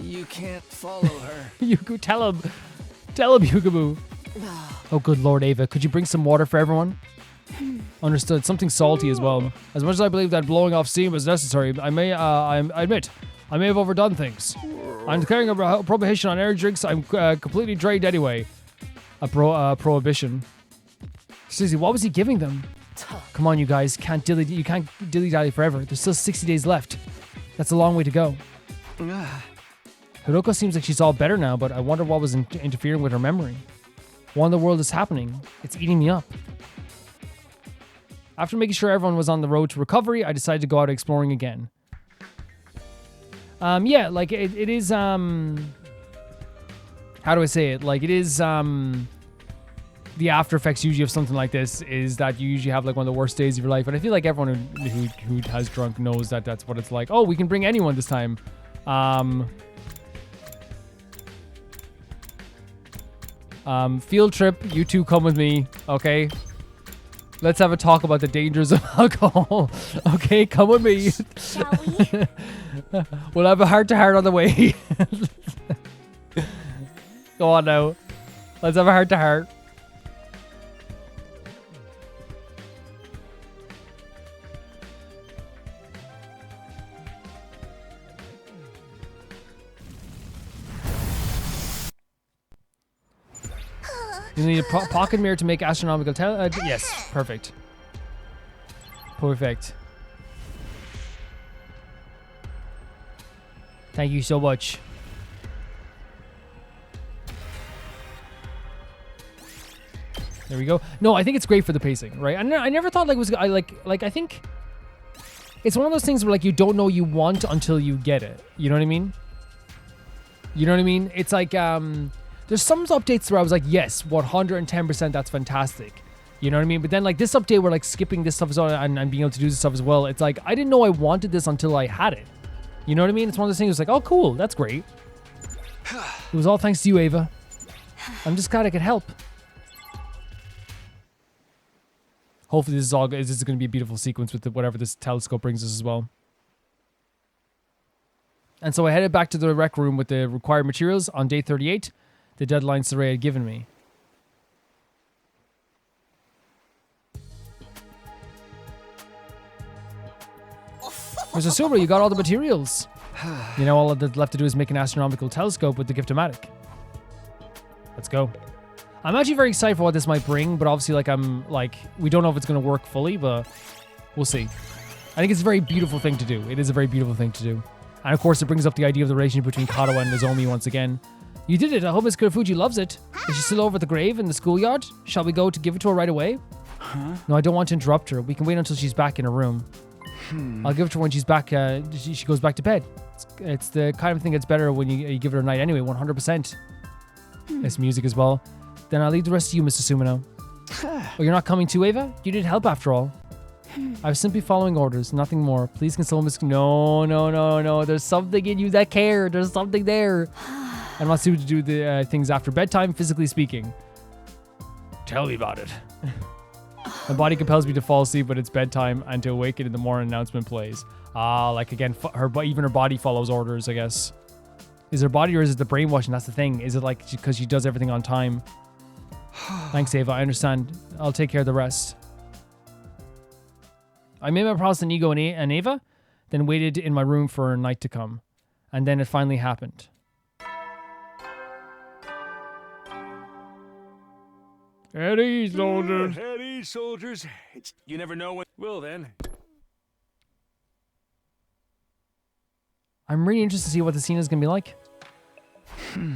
you can't follow her. Yugu, tell him, Yugumu. Oh, good Lord, Ava, could you bring some water for everyone? Understood. Something salty as well. As much as I believe that blowing off steam was necessary, I admit, I may have overdone things. I'm declaring a prohibition on energy drinks. I'm completely drained anyway. A prohibition. Seriously, what was he giving them? Come on, you guys. You can't dilly-dally forever. There's still 60 days left. That's a long way to go. Hiroko seems like she's all better now, but I wonder what was interfering with her memory. What in the world is happening? It's eating me up. After making sure everyone was on the road to recovery, I decided to go out exploring again. Yeah, like it is, how do I say it? Like it is, the after effects usually of something like this is that you usually have like one of the worst days of your life. And I feel like everyone who has drunk knows that that's what it's like. Oh, we can bring anyone this time. Field trip, you two come with me, okay? Let's have a talk about the dangers of alcohol. Okay, come with me. Shall we? We'll have a heart-to-heart on the way. Go on now. Let's have a heart-to-heart. You need a pocket mirror to make astronomical yes, perfect. Perfect. Thank you so much. There we go. No, I think it's great for the pacing, right? I never thought like it was I think it's one of those things where like you don't know you want until you get it. You know what I mean? You know what I mean? It's like there's some updates where I was like, yes, 110%, that's fantastic. You know what I mean? But then like this update where like skipping this stuff as well and being able to do this stuff as well, it's like I didn't know I wanted this until I had it. You know what I mean? It's one of those things. It's like, oh, cool, that's great. It was all thanks to you, Ava. I'm just glad I could help. Hopefully this is going to be a beautiful sequence with whatever this telescope brings us as well. And so I headed back to the rec room with the required materials on day 38, the deadline Saray had given me. Mr. Silver, you got all the materials. You know, all that's left to do is make an astronomical telescope with the Giftomatic. Let's go. I'm actually very excited for what this might bring, but obviously, we don't know if it's going to work fully, but we'll see. I think it's a very beautiful thing to do. It is a very beautiful thing to do. And of course, it brings up the idea of the relationship between Kato and Nozomi once again. You did it. I hope Miss Kurafuji loves it. Is she still over at the grave in the schoolyard? Shall we go to give it to her right away? No, I don't want to interrupt her. We can wait until she's back in her room. I'll give it to her when she's back. She goes back to bed. It's the kind of thing that's better when you give it a night anyway, 100%. Nice music as well. Then I'll leave the rest to you, Mr. Sumino. Oh, you're not coming too, Ava? You need help after all. I was simply following orders, nothing more. Please console Miss... No. There's something in you that care. There's something there. I'm not suited to do the things after bedtime, physically speaking. Tell me about it. My body compels me to fall asleep when it's bedtime and to awaken in the morning announcement plays. Like again, even her body follows orders, I guess. Is her body or is it the brainwashing? That's the thing. Is it like because she does everything on time? Thanks, Ava. I understand. I'll take care of the rest. I made my promise to Inigo and Ava, then waited in my room for night to come. And then it finally happened. At ease, soldiers. At ease, soldiers. You never know when... Well, then. I'm really interested to see what the scene is going to be like.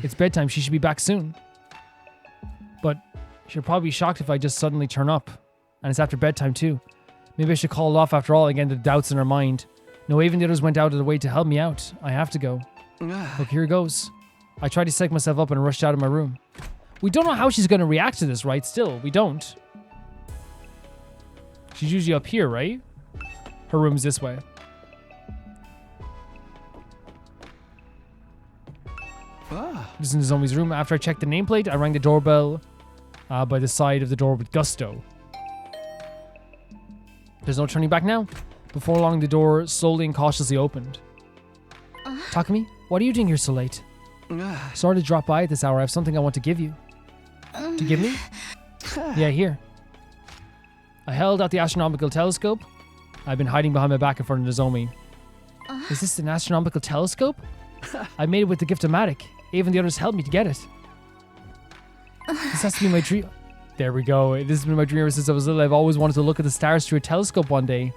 It's bedtime. She should be back soon. But she'll probably be shocked if I just suddenly turn up. And it's after bedtime, too. Maybe I should call it off after all. Again, the doubts in her mind. No, even the others went out of their way to help me out. I have to go. Look, here it goes. I tried to psych myself up and rushed out of my room. We don't know how she's going to react to this, right? Still, we don't. She's usually up here, right? Her room's this way. This is Nozomi's room. After I checked the nameplate, I rang the doorbell by the side of the door with gusto. There's no turning back now. Before long, the door slowly and cautiously opened. Takumi, what are you doing here so late? Sorry to drop by at this hour. I have something I want to give you. To give me? Yeah, here. I held out the astronomical telescope. I've been hiding behind my back in front of Nozomi. Is this an astronomical telescope? I made it with the gift of Matic. Even the others helped me to get it. This has to be my dream. There we go. This has been my dream ever since I was little. I've always wanted to look at the stars through a telescope one day.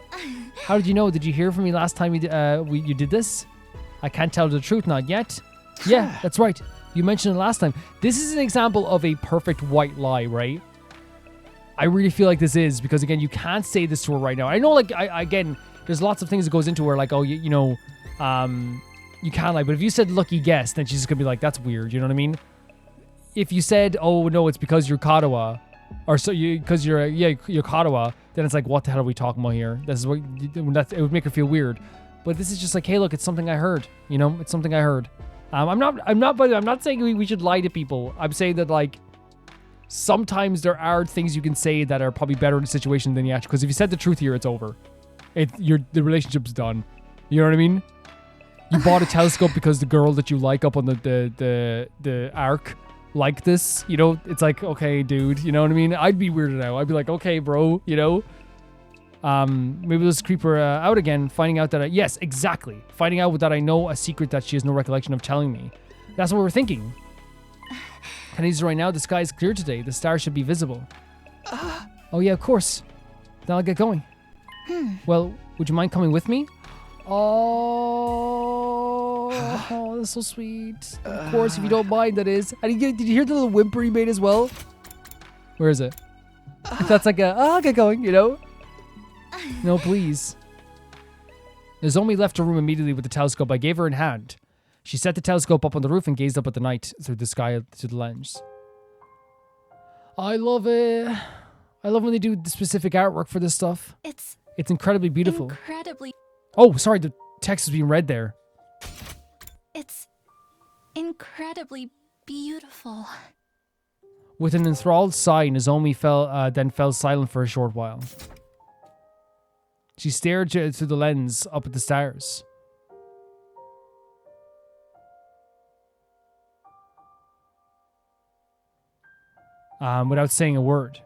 How did you know? Did you hear from me last time you did this? I can't tell the truth, not yet. Yeah, that's right. You mentioned it last time. This is an example of a perfect white lie, right? I really feel like this is, because again, you can't say this to her right now. I know, like, again, there's lots of things that goes into her, like, oh, you know, you can't lie. But if you said lucky guess, then she's just gonna be like, that's weird. You know what I mean? If you said, oh no, it's because you're Katawa, or so you because you're Katawa, then it's like, what the hell are we talking about here? This is what it would make her feel weird. But this is just like, hey, look, it's something I heard. You know, it's something I heard. I'm not saying we should lie to people. I'm saying that, like, sometimes there are things you can say that are probably better in a situation than the actual. Because if you said the truth here, it's over. The relationship's done. You know what I mean? You bought a telescope because the girl that you like up on the arc liked this. You know, it's like, okay, dude. You know what I mean? I'd be weirded out. I'd be like, okay, bro. You know. Maybe let's creep her out again, finding out that yes, exactly. Finding out that I know a secret that she has no recollection of telling me. That's what we're thinking. Can I use it right now? The sky is clear today. The stars should be visible. Oh yeah, of course. Then I'll get going. Well, would you mind coming with me? Oh, that's so sweet. Of course, if you don't mind, that is. And did you hear the little whimper he made as well? Where is it? That's like I'll get going, you know? No, please. Nozomi left her room immediately with the telescope I gave her in hand. She set the telescope up on the roof and gazed up at the night through the sky through the lens. I love it. I love when they do the specific artwork for this stuff. It's incredibly beautiful. incredibly... Oh, sorry, the text is being read there. It's incredibly beautiful. With an enthralled sigh, Nozomi then fell silent for a short while. She stared through the lens up at the stars. Without saying a word.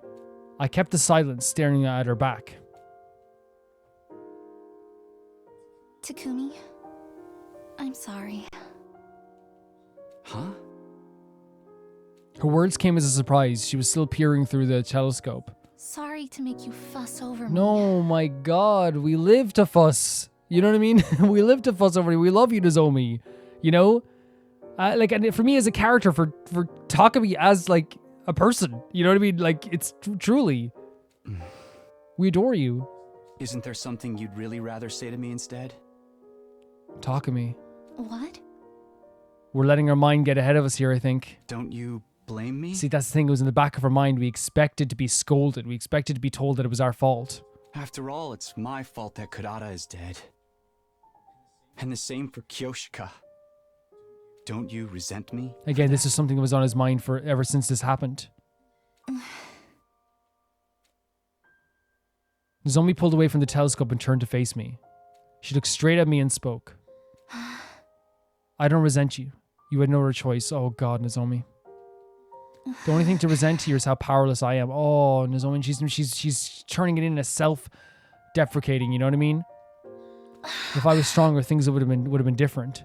I kept the silence, staring at her back. Takumi, I'm sorry. Huh? Her words came as a surprise. She was still peering through the telescope. Sorry to make you fuss over me. No, my God, we live to fuss. You know what I mean? We live to fuss over you. We love you, Nozomi. You know? And for me as a character, for Takumi as, like, a person. You know what I mean? Like, it's truly. We adore you. Isn't there something you'd really rather say to me instead? Talk to me. What? We're letting our mind get ahead of us here, I think. Don't you blame me? See, that's the thing. It was in the back of our mind. We expected to be scolded. We expected to be told that it was our fault. After all, it's my fault that Kurata is dead. And the same for Kyoshika. Don't you resent me? Again, this is something that was on his mind for ever since this happened. Nozomi pulled away from the telescope and turned to face me. She looked straight at me and spoke. I don't resent you. You had no other choice. Oh God, Nozomi. The only thing to resent here is how powerless I am. Oh, Nozomi, she's turning it into self-deprecating. You know what I mean? If I was stronger, things would have been different.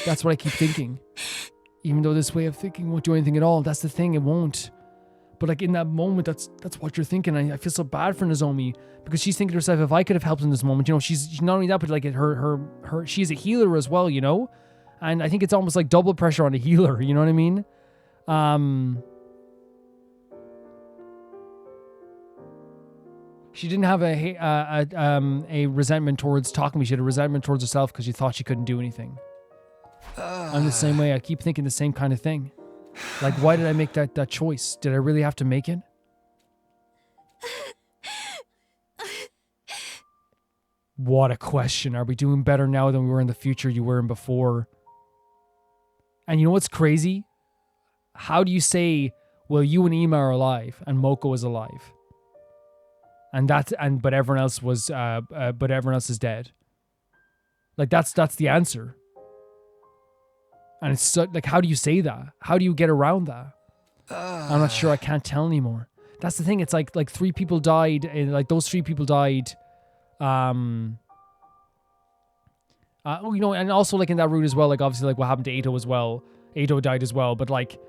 That's what I keep thinking. Even though this way of thinking won't do anything at all. That's the thing, it won't. But like in that moment, that's what you're thinking. I feel so bad for Nozomi because she's thinking to herself, if I could have helped in this moment, you know, she's not only that, but like she's a healer as well, you know? And I think it's almost like double pressure on a healer, you know what I mean? She didn't have a resentment towards Takumi. She had a resentment towards herself because she thought she couldn't do anything. I'm the same way. I keep thinking the same kind of thing. Like, why did I make that choice? Did I really have to make it? What a question. Are we doing better now than we were in the future you were in before? And you know what's crazy? How do you say, well, you and Ima are alive and Moko is alive? But everyone else is dead. Like that's the answer. And it's so, like, how do you say that? How do you get around that? I'm not sure. I can't tell anymore. That's the thing. It's like 3 people died. And like those 3 people died. You know, and also like in that route as well. Like obviously, like what happened to Eito as well. Eito died as well. But like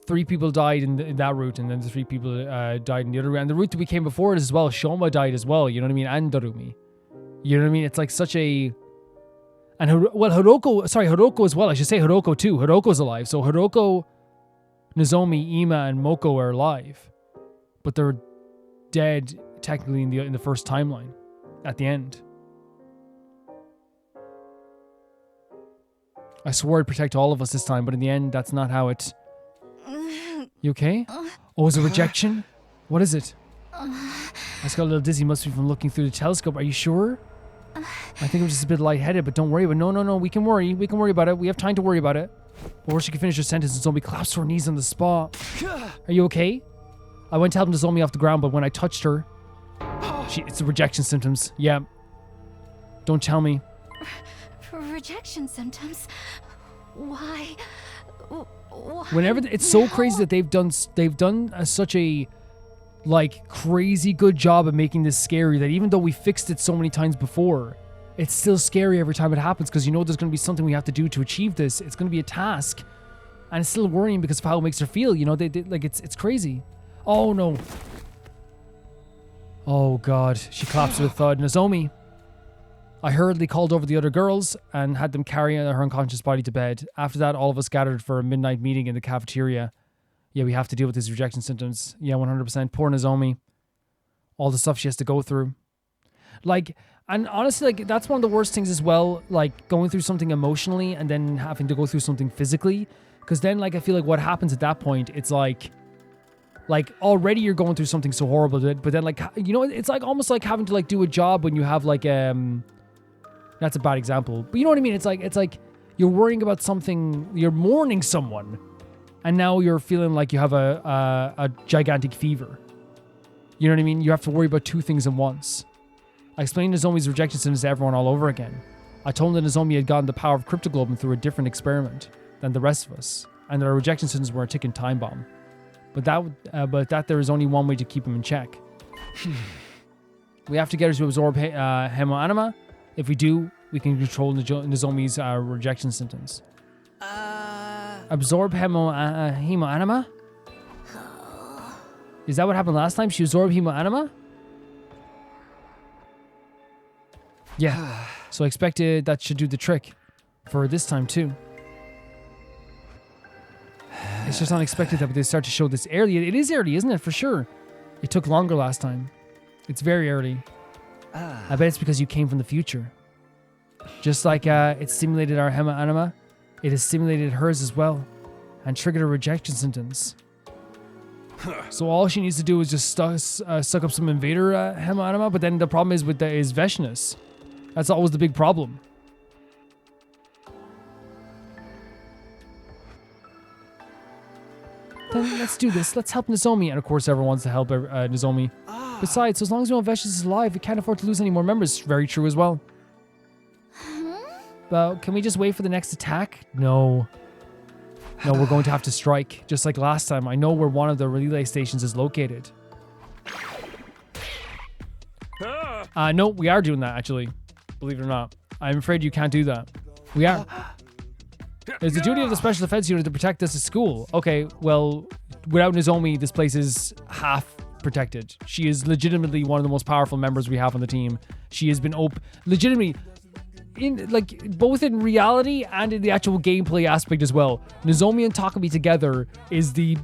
3 people died in that route, and then the 3 people died in the other route. And the route that we came before it as well. Shoma died as well. You know what I mean? And Darumi. You know what I mean? It's like such a. And Hiroko as well. I should say Hiroko too. Hiroko's alive. So Hiroko, Nozomi, Ima, and Moko are alive. But they're dead technically in the first timeline. At the end. I swore I'd protect all of us this time, but in the end, that's not how it... You okay? Oh, is it rejection? What is it? I just got a little dizzy. Must be from looking through the telescope. Are you sure? I think I'm just a bit lightheaded, but don't worry. But no. We can worry. We can worry about it. We have time to worry about it. Or she can finish her sentence and Zombie collapsed to her knees on the spot. Are you okay? I went to help Nozomi off the ground, but when I touched her... it's the rejection symptoms. Yeah. Don't tell me. Rejection symptoms? Why? Whenever it's so crazy that they've done such a like crazy good job at making this scary that even though we fixed it so many times before, it's still scary every time it happens because you know there's going to be something we have to do to achieve this. It's going to be a task, and it's still worrying because of how it makes her feel. You know, they like it's crazy. Oh no. Oh god, she collapsed with a thud. Nozomi. I hurriedly called over the other girls and had them carry her unconscious body to bed. After that, all of us gathered for a midnight meeting in the cafeteria. Yeah, we have to deal with these rejection symptoms. Yeah, 100%. Poor Nozomi. All the stuff she has to go through. Like, and honestly, like, that's one of the worst things as well. Like, going through something emotionally and then having to go through something physically. Because then, like, I feel like what happens at that point, it's like already you're going through something so horrible. But then, like, you know, it's like almost like having to, like, do a job when you have, like, that's a bad example. But you know what I mean? It's like you're worrying about something, you're mourning someone, and now you're feeling like you have a gigantic fever. You know what I mean? You have to worry about 2 things at once. I explained Nozomi's rejection symptoms to everyone all over again. I told them that Nozomi had gotten the power of cryptoglobin through a different experiment than the rest of us, and that our rejection symptoms were a ticking time bomb. But that there is only one way to keep him in check. We have to get her to absorb hemoanima. If we do, we can control Nozomi's rejection symptoms. Absorb hemoanima? Is that what happened last time? She absorbed hemoanima? Yeah. So I expected that should do the trick for this time too. It's just unexpected that they start to show this early. It is early, isn't it? For sure. It took longer last time. It's very early. I bet it's because you came from the future. Just like it simulated our Hema Anima, it has simulated hers as well and triggered her rejection symptoms. So all she needs to do is just suck up some invader Hema Anima, but then the problem is with is Veshness. That's always the big problem. Then let's do this. Let's help Nozomi. And of course, everyone wants to help Nozomi. Besides, as long as we know Veshness is alive, we can't afford to lose any more members. Very true as well. But can we just wait for the next attack? No. No, we're going to have to strike. Just like last time. I know where one of the relay stations is located. No, we are doing that, actually. Believe it or not. I'm afraid you can't do that. We are. It's the duty of the Special Defense Unit to protect this school. Okay, well, without Nozomi, this place is half protected. She is legitimately one of the most powerful members we have on the team. She has been legitimately, in like both in reality and in the actual gameplay aspect as well. Nozomi and Takumi together is the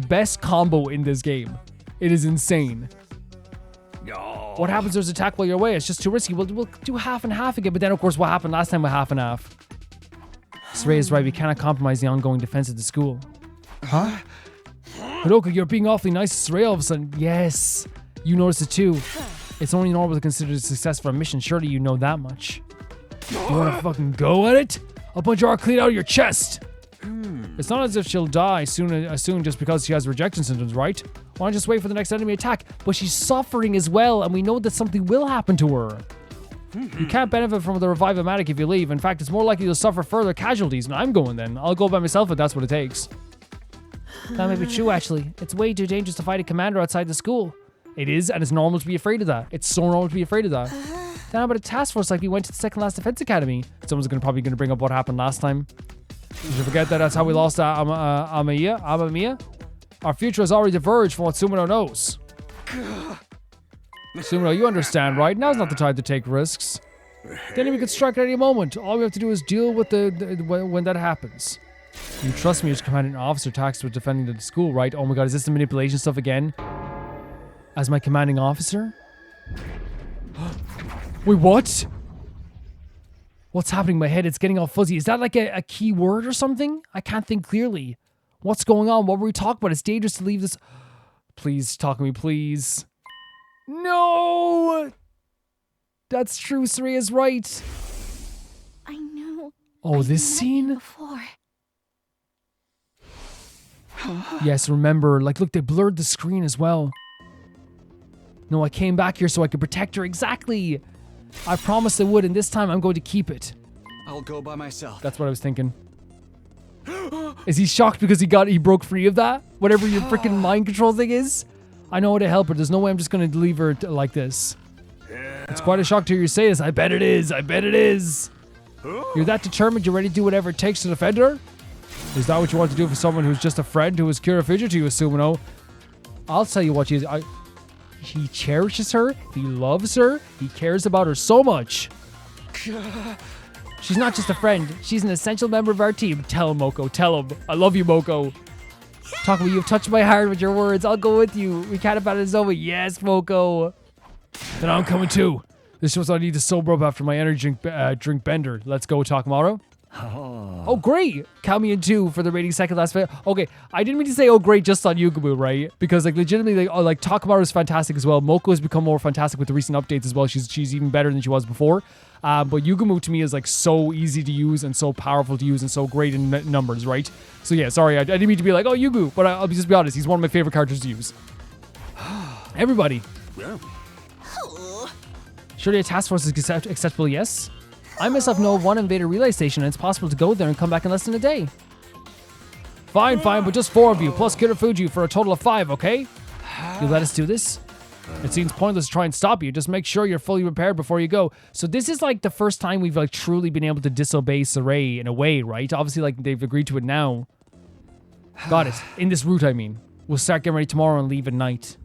best combo in this game. It is insane. What happens if there's an attack while you're away? It's just too risky. We'll do half and half again. But then, of course, what happened last time with half and half? Saray is right. We cannot compromise the ongoing defense of the school. Huh? Hiroka, you're being awfully nice to Saray all of a sudden. Yes. You noticed it too. It's only normal to consider a success for a mission. Surely you know that much. You want to fucking go at it? I'll punch your heart clean out of your chest. It's not as if she'll die soon just because she has rejection symptoms, right? Why not just wait for the next enemy attack? But she's suffering as well, and we know that something will happen to her. You can't benefit from the Revive-O-Matic if you leave. In fact, it's more likely you'll suffer further casualties. And I'm going then. I'll go by myself if that's what it takes. That may be true, actually. It's way too dangerous to fight a commander outside the school. It is, and it's normal to be afraid of that. It's so normal to be afraid of that. Then how about a task force like we went to the second last defense academy? Someone's probably going to bring up what happened last time. Did you forget that that's how we lost Amamiya? Our future has already diverged from what Sumino knows. Sumino, you understand, right? Now's not the time to take risks. The enemy could strike at any moment. All we have to do is deal with when that happens. You trust me as commanding officer tasked with defending the school, right? Oh my god, is this the manipulation stuff again? As my commanding officer? Wait, what? What's happening in my head? It's getting all fuzzy. Is that like a key word or something? I can't think clearly. What's going on? What were we talking about? It's dangerous to leave this. Please, talk to me, please. No! That's true. Saray is right. I know. Oh, this scene? Before. Yes, remember. Like, look, they blurred the screen as well. No, I came back here so I could protect her. Exactly. I promised I would, and this time I'm going to keep it. I'll go by myself. That's what I was thinking. Is he shocked because he broke free of that? Whatever your freaking mind control thing is? I know how to help her. There's no way I'm just going to leave her like this. It's quite a shock to hear you say this. I bet it is. I bet it is. You're that determined you're ready to do whatever it takes to defend her? Is that what you want to do for someone who's just a friend who is Kirafuji to you, Sumino? I'll tell you what she is. He cherishes her. He loves her. He cares about her so much. She's not just a friend. She's an essential member of our team. Tell him, Moko. Tell him. I love you, Moko. Talk about you've touched my heart with your words. I'll go with you. We can't abandon Nozomi. Yes, Moko. Then I'm coming too. This shows I need to sober up after my energy drink bender. Let's go, Takamaru. Oh, great. Count me in two for the rating second last video. Okay, I didn't mean to say, oh, great, just on Yugumu, right? Because, like, legitimately, like Takamaru is fantastic as well. Moko has become more fantastic with the recent updates as well. She's even better than she was before. But Yugumu, to me, is, like, so easy to use and so powerful to use and so great in numbers, right? So, yeah, sorry, I didn't mean to be like, oh, Yugu. But I'll just be honest, he's one of my favorite characters to use. Everybody. Yeah. Surely a task force is acceptable, yes? I myself know of one invader relay station, and it's possible to go there and come back in less than a day. Fine, but just 4 of you, plus Kirafuji for a total of 5, okay? You let us do this? It seems pointless to try and stop you. Just make sure you're fully prepared before you go. So this is like the first time we've like truly been able to disobey Saray in a way, right? Obviously, like they've agreed to it now. Got it. In this route, I mean. We'll start getting ready tomorrow and leave at night.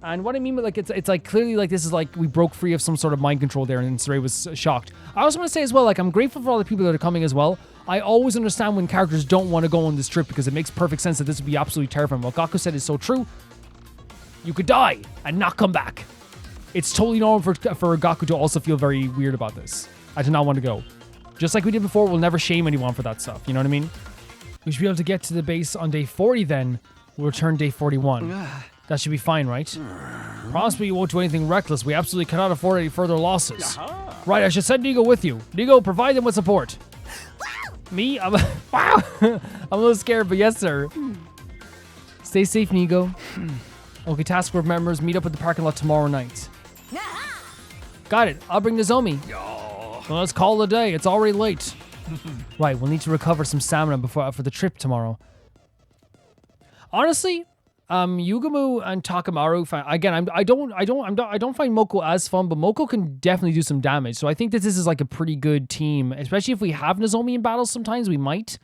And what I mean by like, it's like clearly like this is like we broke free of some sort of mind control there, and Saray was shocked. I also want to say as well, like I'm grateful for all the people that are coming as well. I always understand when characters don't want to go on this trip because it makes perfect sense that this would be absolutely terrifying. What Gaku said is so true. You could die and not come back. It's totally normal for Gaku to also feel very weird about this. I do not want to go. Just like we did before, we'll never shame anyone for that stuff. You know what I mean? We should be able to get to the base on day 40 then. We'll return day 41. That should be fine, right? Promise me you won't do anything reckless. We absolutely cannot afford any further losses. Right, I should send Nigo with you. Nigo, provide them with support. Me? I'm wow. I'm a little scared, but yes, sir. Stay safe, Nigo. Okay, task force members, meet up at the parking lot tomorrow night. Got it. I'll bring Nozomi. Well, let's call it a day. It's already late. Right, we'll need to recover some stamina for the trip tomorrow. Honestly, Yugamu and Takamaru. Again, I don't find Moko as fun, but Moko can definitely do some damage. So I think that this is like a pretty good team, especially if we have Nozomi in battles. Sometimes we might.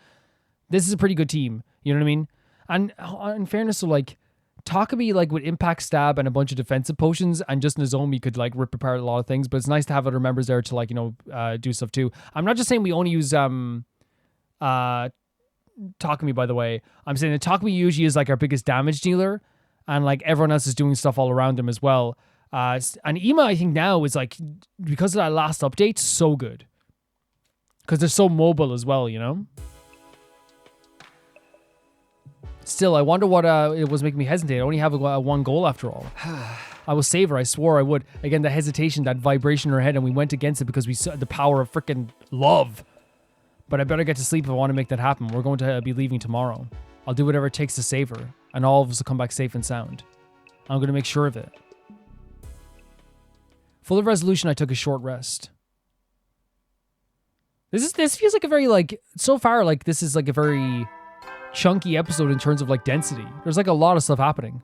This is a pretty good team. You know what I mean? And in fairness, so like Takami like would impact stab and a bunch of defensive potions, and just Nozomi could like rip apart a lot of things. But it's nice to have other members there to like do stuff too. I'm not just saying we only use Takami, by the way. I'm saying that Takami usually is like our biggest damage dealer, and like everyone else is doing stuff all around him as well. And Ima, I think now is like, because of that last update, so good. Because they're so mobile as well, you know? Still, I wonder what it was making me hesitate. I only have one goal after all. I will save her. I swore I would. Again, the hesitation, that vibration in her head, and we went against it because we saw the power of freaking love. But I better get to sleep if I want to make that happen. We're going to be leaving tomorrow. I'll do whatever it takes to save her, and all of us will come back safe and sound. I'm going to make sure of it. Full of resolution, I took a short rest. This feels like a very, like, so far, like, this is like a very chunky episode in terms of, like, density. There's, like, a lot of stuff happening.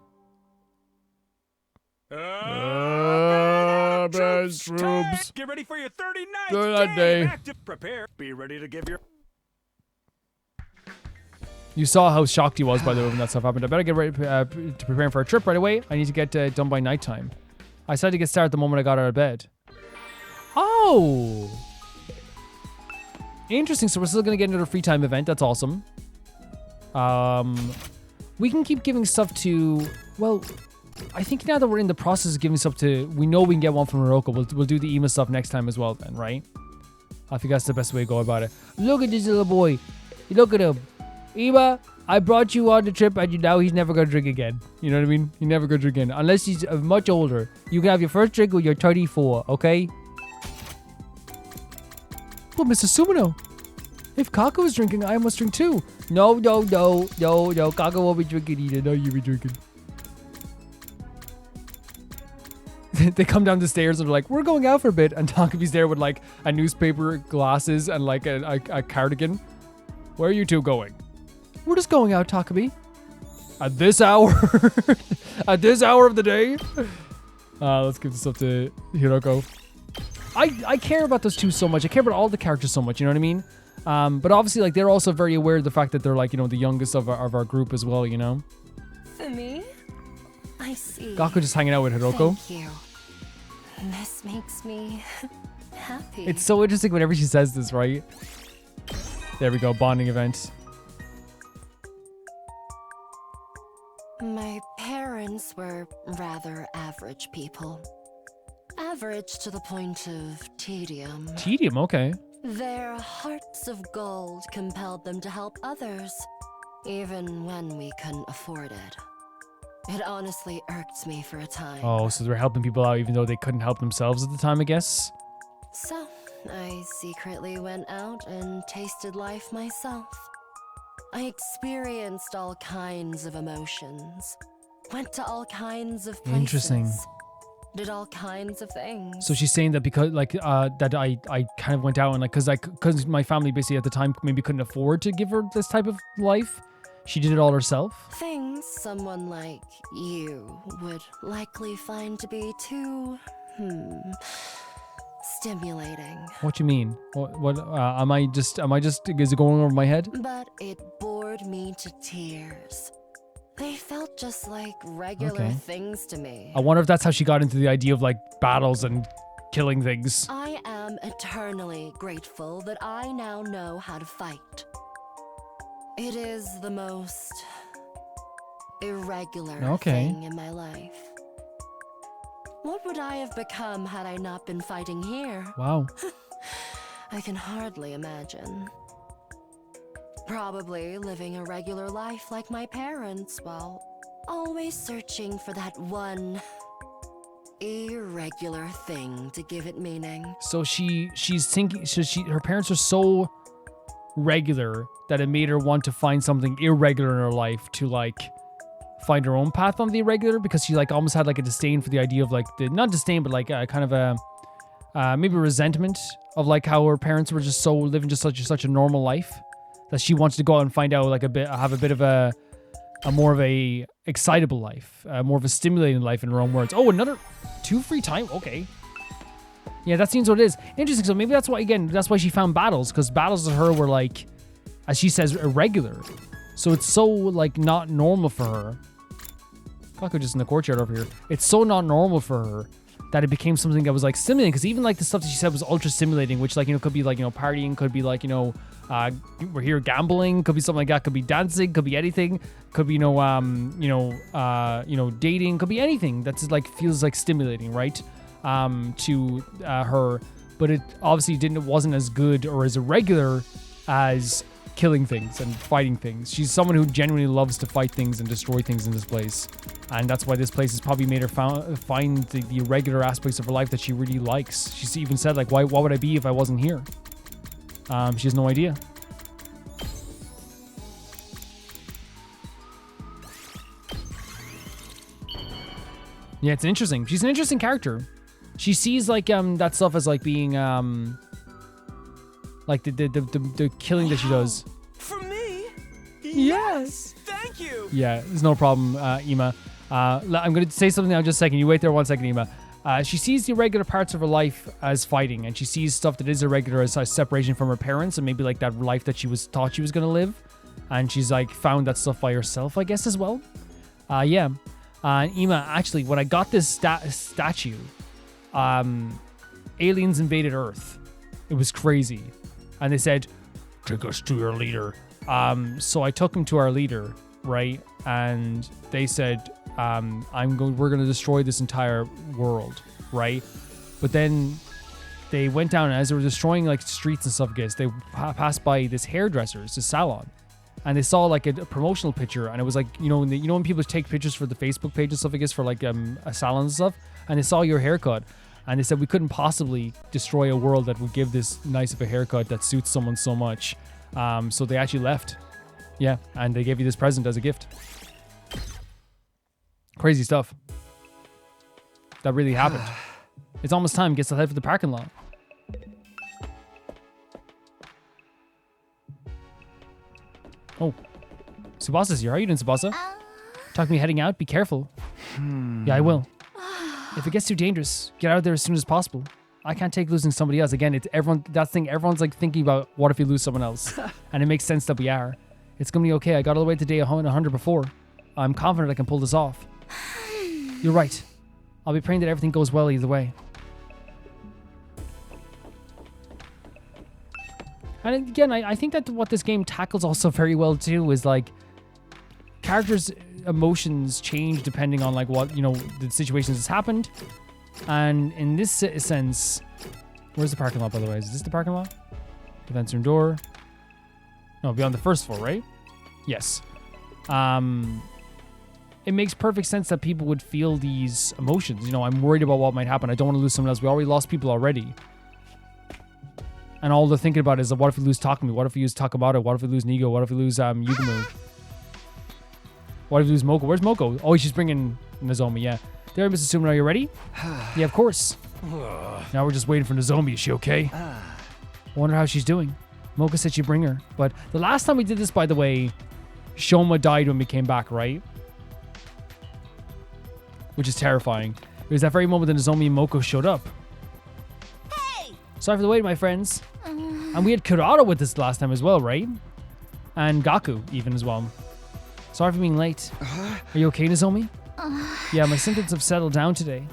Troops. Get ready for your 39th day. Active, prepare. Be ready to give your... You saw how shocked he was, by the way, when that stuff happened. I better get ready to prepare for a trip right away. I need to get done by nighttime. I decided to get started the moment I got out of bed. Oh! Interesting. So we're still going to get another free time event. That's awesome. We can keep giving stuff to... Well... I think now that we're in the process of giving stuff to... We know we can get one from Hiroko. We'll do the Ima stuff next time as well then, right? I think that's the best way to go about it. Look at this little boy. Look at him. Ima, I brought you on the trip, and now he's never going to drink again. You know what I mean? He's never going to drink again. Unless he's much older. You can have your first drink when you're 34, okay? Well, Mr. Sumino, if Kako is drinking, I must drink too. No. Kako won't be drinking either. No, you'll be drinking. They come down the stairs and they're like, we're going out for a bit. And Takami's there with like a newspaper, glasses, and like a cardigan. Where are you two going? We're just going out, Takami. At this hour? At this hour of the day? Let's give this up to Hiroko. I care about those two so much. I care about all the characters so much, you know what I mean? But obviously, like, they're also very aware of the fact that they're like, you know, the youngest of our group as well, you know? For me? I see. Gaku just hanging out with Hiroko. Thank you. This makes me happy. It's so interesting whenever she says this, right? There we go, bonding event. My parents were rather average people. Average to the point of tedium. Tedium, okay. Their hearts of gold compelled them to help others, even when we couldn't afford it. It honestly irked me for a time. Oh, so they're helping people out even though they couldn't help themselves at the time, I guess? So, I secretly went out and tasted life myself. I experienced all kinds of emotions. Went to all kinds of places. Interesting. Did all kinds of things. So she's saying that because, like, that I kind of went out and, like, because my family basically at the time maybe couldn't afford to give her this type of life, she did it all herself? Things someone like you would likely find to be too, stimulating. What you mean? What am I just, is it going over my head? But it bored me to tears. They felt just like regular Okay. things to me. I wonder if that's how she got into the idea of like battles and killing things. I am eternally grateful that I now know how to fight. It is the most irregular Okay. thing in my life. What would I have become had I not been fighting here? Wow. I can hardly imagine. Probably living a regular life like my parents, while always searching for that one irregular thing to give it meaning. So she's thinking, so her parents are so regular that it made her want to find something irregular in her life to like find her own path on the irregular, because she like almost had like a disdain for the idea of like not disdain, but like a kind of a maybe resentment of like how her parents were just so living just such a normal life, that she wanted to go out and find out like have a bit of a more of a excitable life, more of a stimulating life in her own words. Oh, another 2 free time. Okay. Yeah, that seems what it is. Interesting. So maybe that's why she found battles, because battles to her were like, as she says, irregular. So it's so like not normal for her. Kaku just in the courtyard over here. It's so not normal for her that it became something that was like stimulating. Because even like the stuff that she said was ultra stimulating, which like, you know, could be like, you know, partying, could be like, you know, we're here gambling, could be something like that, could be dancing, could be anything, could be, dating, could be anything that's like feels like stimulating, right? To her, but it obviously wasn't as good or as irregular as killing things and fighting things. She's someone who genuinely loves to fight things and destroy things in this place, and that's why this place has probably made her find the irregular aspects of her life that she really likes. She even said like, why would I be if I wasn't here? She has no idea. Yeah, it's interesting. She's an interesting character. She sees like that stuff as like being like the killing that she does. For me? Yes. Thank you. Yeah, there's no problem, Ima. I'm going to say something now just a second. You wait there 1 second, Ima. She sees the irregular parts of her life as fighting, and she sees stuff that is irregular as a separation from her parents, and maybe like that life that she thought she was going to live. And she's like found that stuff by herself, I guess, as well. Yeah. And Ima, actually, when I got this statue, aliens invaded Earth. It was crazy. And they said, take us to your leader. So I took him to our leader, right? And they said, we're going to destroy this entire world, right? But then they went down, and as they were destroying like streets and stuff, I guess, they passed by this hairdresser's, this salon. And they saw like a promotional picture, and it was like, when people take pictures for the Facebook page and stuff, I guess, for like a salon and stuff, and they saw your haircut, and they said we couldn't possibly destroy a world that would give this nice of a haircut that suits someone so much. So they actually left. Yeah, and they gave you this present as a gift. Crazy stuff. That really happened. It's almost time. Gets to head for the parking lot. Oh, Tsubasa's here. How are you doing, Tsubasa? Talk to me heading out. Be careful. Yeah, I will. If it gets too dangerous, get out of there as soon as possible. I can't take losing somebody else. Again, it's everyone. That's the thing. Everyone's like thinking about what if we lose someone else, and it makes sense that we are. It's gonna be okay. I got all the way to day 100 before. I'm confident I can pull this off. You're right. I'll be praying that everything goes well either way. And again, I think that what this game tackles also very well too is like characters' emotions change depending on like what, the situations that's happened. And in this sense, where's the parking lot, by the way? Is this the parking lot? Defense room door. No, beyond the first floor, right? Yes. It makes perfect sense that people would feel these emotions. I'm worried about what might happen. I don't want to lose someone else. We already lost people already. And all they're thinking about is, what if we lose Takumi? What if we lose Takamata? What if we lose Nigo? What if we lose Yugumu? What if we lose Moko? Where's Moko? Oh, she's bringing Nozomi, yeah. There, Mr. Sumo, are you ready? Yeah, of course. Now we're just waiting for Nozomi. Is she okay? I wonder how she's doing. Mocha said she'd bring her. But the last time we did this, by the way, Shoma died when we came back, right? Which is terrifying. It was that very moment that Nozomi and Moko showed up. Hey! Sorry for the wait, my friends. And we had Kurata with us last time as well, right? And Gaku even as well. Sorry for being late. Are you okay, Nozomi? Yeah, my symptoms have settled down today.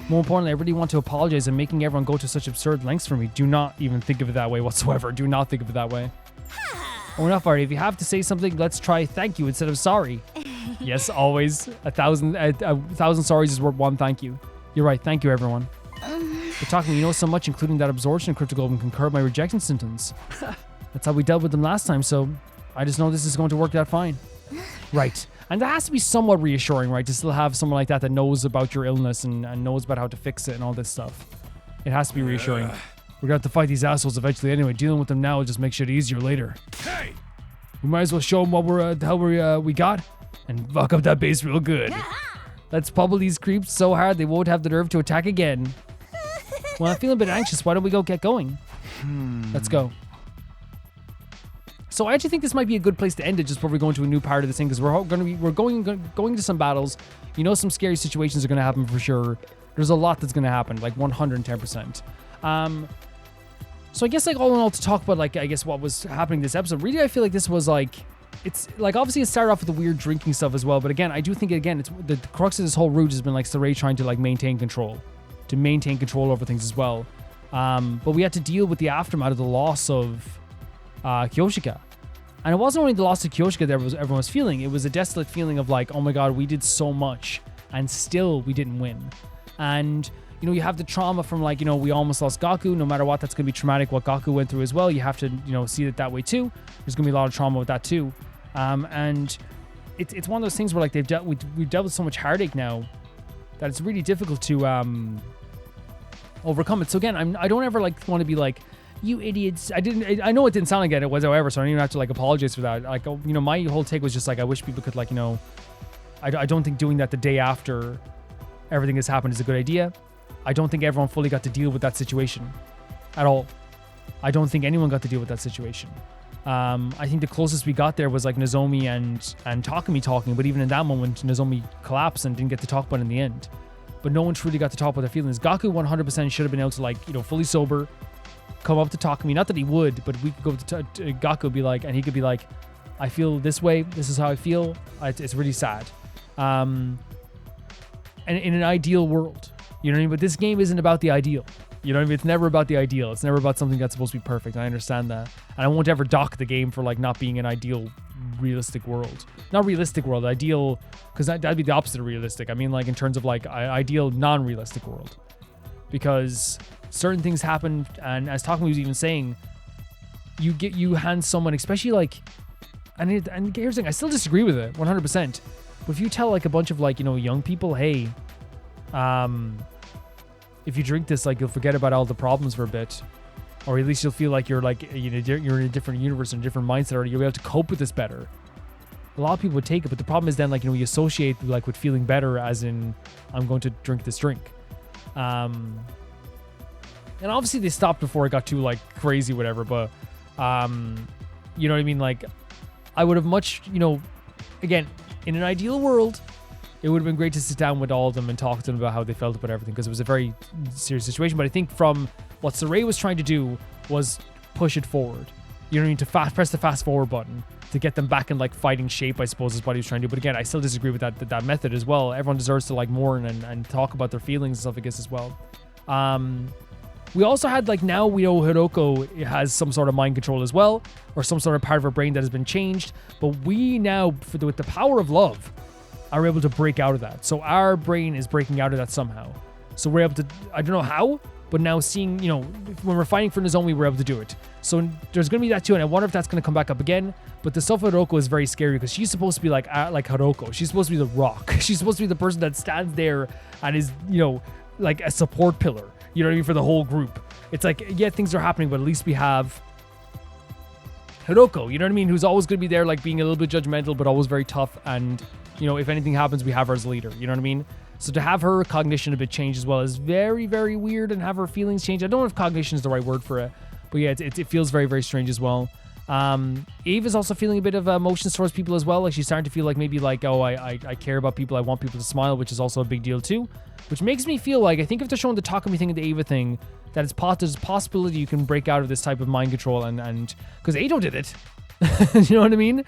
More importantly, I really want to apologize and making everyone go to such absurd lengths for me. Do not even think of it that way whatsoever. Do not think of it that way. Oh, enough already. If you have to say something, let's try thank you instead of sorry. Yes, always. A thousand sorries is worth one thank you. You're right. Thank you, everyone. But talking, you know so much, including that absorption cryptoglobin can curb my rejection symptoms. That's how we dealt with them last time, so I just know this is going to work out fine. Right. And that has to be somewhat reassuring, right? To still have someone like that that knows about your illness and knows about how to fix it and all this stuff. It has to be reassuring. We're going to have to fight these assholes eventually anyway. Dealing with them now will just make shit easier later. Hey! We might as well show them what we got and fuck up that base real good. Let's pummel these creeps so hard they won't have the nerve to attack again. Well, I'm feeling a bit anxious. Why don't we get going? Let's go. So I actually think this might be a good place to end it just before we go into a new part of this thing, because we're going to some battles. You know, some scary situations are going to happen for sure. There's a lot that's going to happen, like 110%. So I guess like all in all, to talk about like I guess what was happening this episode, really I feel like this was like, it's like obviously it started off with the weird drinking stuff as well, but again I do think it's the crux of this whole route has been like Saray trying to like maintain control over things as well. But we had to deal with the aftermath of the loss of Kyoshika. And it wasn't only the loss of Kyoshika that everyone was feeling, it was a desolate feeling of like, oh my god, we did so much and still we didn't win. And you know, you have the trauma from like, you know, we almost lost Gaku. No matter what, that's going to be traumatic what Gaku went through as well. You have to, you know, see it that way too. There's going to be a lot of trauma with that too. And it's one of those things where like we've dealt with so much heartache now that it's really difficult to overcome it. So again, I don't ever like want to be like, you idiots. I know it didn't sound like it whatsoever, so I don't even have to like apologize for that. Like, you know, my whole take was just like, I wish people could like, you know, I don't think doing that the day after everything has happened is a good idea. I don't think everyone fully got to deal with that situation at all. I don't think anyone got to deal with that situation. I think the closest we got there was like Nozomi and Takumi talking, but even in that moment, Nozomi collapsed and didn't get to talk about it in the end. But no one truly got to talk about their feelings. Gaku 100% should have been able to like, you know, fully sober, come up to Takumi. Not that he would, but we could go to Gaku be like, and he could be like, I feel this way. This is how I feel. It's really sad. And in an ideal world, you know what I mean? But this game isn't about the ideal. You know what I mean? It's never about the ideal. It's never about something that's supposed to be perfect. I understand that. And I won't ever dock the game for like not being an ideal realistic world. Not realistic world, ideal, because that'd be the opposite of realistic. I mean like in terms of like ideal non-realistic world. Because certain things happen, and as Takumi was even saying, you hand someone, especially like, and here's the thing, I still disagree with it 100%. But if you tell like a bunch of like, you know, young people, hey, if you drink this, like you'll forget about all the problems for a bit, or at least you'll feel like you're like, you know, you're in a different universe and a different mindset, or you'll be able to cope with this better. A lot of people would take it, but the problem is then like, you know, you associate like with feeling better as in I'm going to drink this drink. And obviously they stopped before it got too like crazy, whatever. But you know what I mean? Like I would have much, you know, again, in an ideal world, it would have been great to sit down with all of them and talk to them about how they felt about everything, because it was a very serious situation. But I think from what Saray was trying to do was push it forward. You know what I mean? To press the fast forward button to get them back in like fighting shape, I suppose is what he was trying to do. But again, I still disagree with that method as well. Everyone deserves to like mourn and talk about their feelings and stuff, I guess, as well. We also had like, now we know Hiroko has some sort of mind control as well, or some sort of part of her brain that has been changed. But we now, with the power of love, are able to break out of that. So our brain is breaking out of that somehow. So we're able to, I don't know how, but now seeing, you know, when we're fighting for Nozomi, we're able to do it. So there's going to be that too, and I wonder if that's going to come back up again. But the stuff with Hiroko is very scary, because she's supposed to be like Hiroko. She's supposed to be the rock. She's supposed to be the person that stands there and is, you know, like a support pillar. You know what I mean? For the whole group. It's like, yeah, things are happening, but at least we have Hiroko, you know what I mean? Who's always going to be there, like being a little bit judgmental, but always very tough. And, you know, if anything happens, we have her as a leader. You know what I mean? So to have her cognition a bit changed as well is very, very weird, and have her feelings change. I don't know if cognition is the right word for it, but yeah, it feels very, very strange as well. Eve is also feeling a bit of emotions towards people as well. Like she's starting to feel like maybe like, oh, I care about people. I want people to smile, which is also a big deal too. Which makes me feel like, I think if they're showing the Takumi thing and the Eva thing, that there's a possibility you can break out of this type of mind control, and because Eito did it. You know what I mean?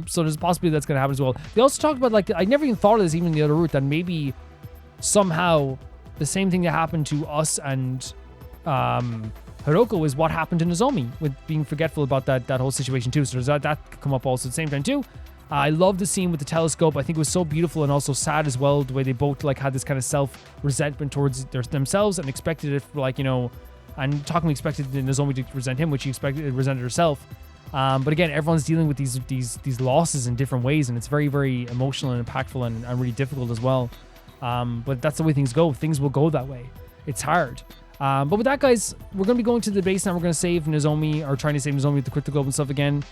So there's a possibility that's going to happen as well. They also talked about, like, I never even thought of this even the other route, that maybe somehow the same thing that happened to us and Hiroko is what happened to Nozomi, with being forgetful about that whole situation too. So there's that could come up also at the same time too. I love the scene with the telescope. I think it was so beautiful and also sad as well, the way they both like had this kind of self-resentment towards themselves and expected it, like, you know, and Takumi expected Nozomi to resent him, which he resented herself. But again, everyone's dealing with these losses in different ways, and it's very, very emotional and impactful and really difficult as well. But that's the way things go. Things will go that way. It's hard. But with that, guys, we're going to be going to the base now. We're going to save Nozomi, or trying to save Nozomi with the Crypto Globe and stuff again.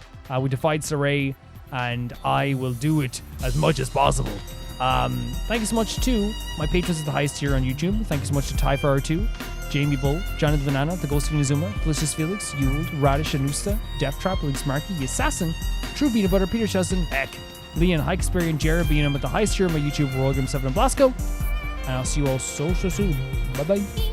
We defied Saray, and I will do it as much as possible. Thank you so much to my patrons at the highest tier on YouTube. Thank you so much to Ty for R2, Jamie Bull, Johnny the Banana, The Ghost of Inazuma, Delicious Felix, Yuled, Radish Anusta, Death Trap, Links Marky, The Assassin, True Peanut Butter, Peter Chesson, Heck, Leon, Hike Experian, Jared Beanham at the highest tier on my YouTube, Royal Game 7 and Blasco. And I'll see you all so soon. Bye bye.